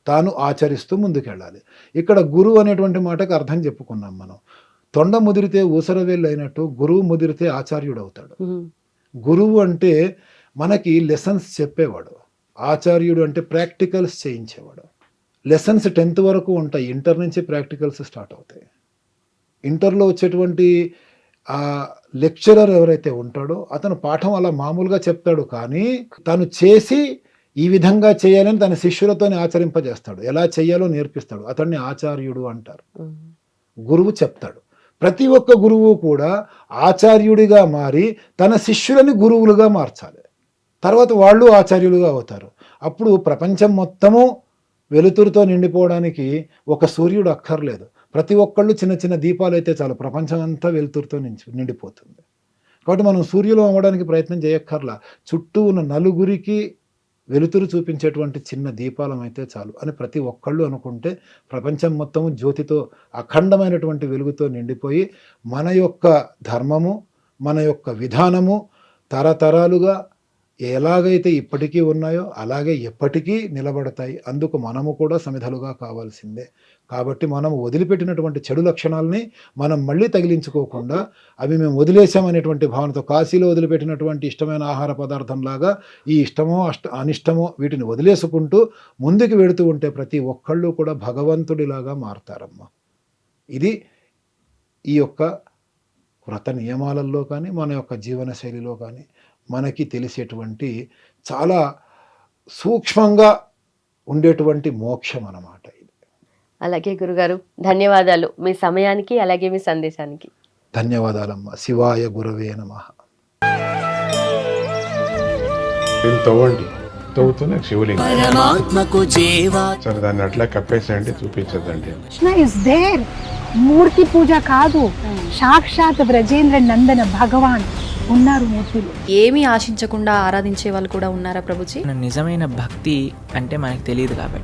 తాను ఆచరిస్తూ ముందుకెళ్ళాలి. ఇక్కడ గురువు అనేటువంటి మాటకు అర్థం చెప్పుకున్నాం మనం. తొండ ముదిరితే ఊసరవేళ్ళు అయినట్టు గురువు ముదిరితే ఆచార్యుడు అవుతాడు. గురువు అంటే మనకి లెసన్స్ చెప్పేవాడు, ఆచార్యుడు అంటే ప్రాక్టికల్స్ చేయించేవాడు. లెసన్స్ 10th వరకు ఉంటాయి, ఇంటర్ నుంచి ప్రాక్టికల్స్ స్టార్ట్ అవుతాయి. ఇంటర్లో వచ్చేటువంటి ఆ లెక్చరర్ ఎవరైతే ఉంటాడో అతను పాఠం అలా మామూలుగా చెప్తాడు, కానీ తను చేసి ఈ విధంగా చేయాలని తన శిష్యులతోనే ఆచరింపజేస్తాడు, ఎలా చేయాలో నేర్పిస్తాడు. అతన్ని ఆచార్యుడు అంటారు. గురువు చెప్తాడు. ప్రతి ఒక్క గురువు కూడా ఆచార్యుడిగా మారి తన శిష్యులని గురువులుగా మార్చాలి. తర్వాత వాళ్ళు ఆచార్యులుగా అవుతారు. అప్పుడు ప్రపంచం మొత్తము వెలుతురుతో నిండిపోవడానికి ఒక సూర్యుడు అక్కర్లేదు. ప్రతి ఒక్కళ్ళు చిన్న చిన్న దీపాలు అయితే చాలు, ప్రపంచం అంతా వెలుతురుతో నిండిపోతుంది. కాబట్టి మనం సూర్యులు అవ్వడానికి ప్రయత్నం చేయక్కర్లా, చుట్టూ ఉన్న నలుగురికి వెలుతురు చూపించేటువంటి చిన్న దీపాలం అయితే చాలు అని ప్రతి ఒక్కళ్ళు అనుకుంటే ప్రపంచం మొత్తము జ్యోతితో అఖండమైనటువంటి వెలుగుతో నిండిపోయి మన యొక్క ధర్మము, మన యొక్క విధానము తరతరాలుగా ఎలాగైతే ఇప్పటికీ ఉన్నాయో అలాగే ఎప్పటికీ నిలబడతాయి. అందుకు మనము కూడా సమిధలుగా కావాల్సిందే. కాబట్టి మనం వదిలిపెట్టినటువంటి చెడు లక్షణాలని మనం మళ్ళీ తగిలించుకోకుండా అవి మేము వదిలేసామనేటువంటి భావనతో, కాశీలో వదిలిపెట్టినటువంటి ఇష్టమైన ఆహార పదార్థంలాగా ఈ ఇష్టమో అనిష్టమో వీటిని వదిలేసుకుంటూ ముందుకు వెడుతూ ఉంటే ప్రతి ఒక్కళ్ళు కూడా భగవంతుడిలాగా మారతారమ్మా. ఇది ఈ యొక్క వ్రత నియమాలలో కానీ మన యొక్క జీవన శైలిలో కానీ మనకి తెలిసేటువంటి చాలా సూక్ష్మంగా ఉండేటువంటి మోక్షం అన్నమాట ఇది. అలాగే గురుగారు, ధన్యవాదాలు మీ సమయానికి, అలాగే మీ సందేశానికి. ధన్యవాదాలమ్మా. శివాయ గురవే నమః. దీన్ని తవ్వండి, తవ్వుతూనే శివలింగం. పరమాత్మకు జీవా సరే దాన్ని అట్లా కప్పేసేయండి, చూపించదండి. Krishna is there. మూర్తి పూజ కాదు, సాక్షాత్ బ్రజేంద్ర నందన భగవాన్ ఉన్నారు మూర్తిలో. ఏమీ ఆశించకుండా ఆరాధించే వాళ్ళు కూడా ఉన్నారా ప్రభుజీ? నిజమైన భక్తి అంటే మనకు తెలియదు కాబట్టి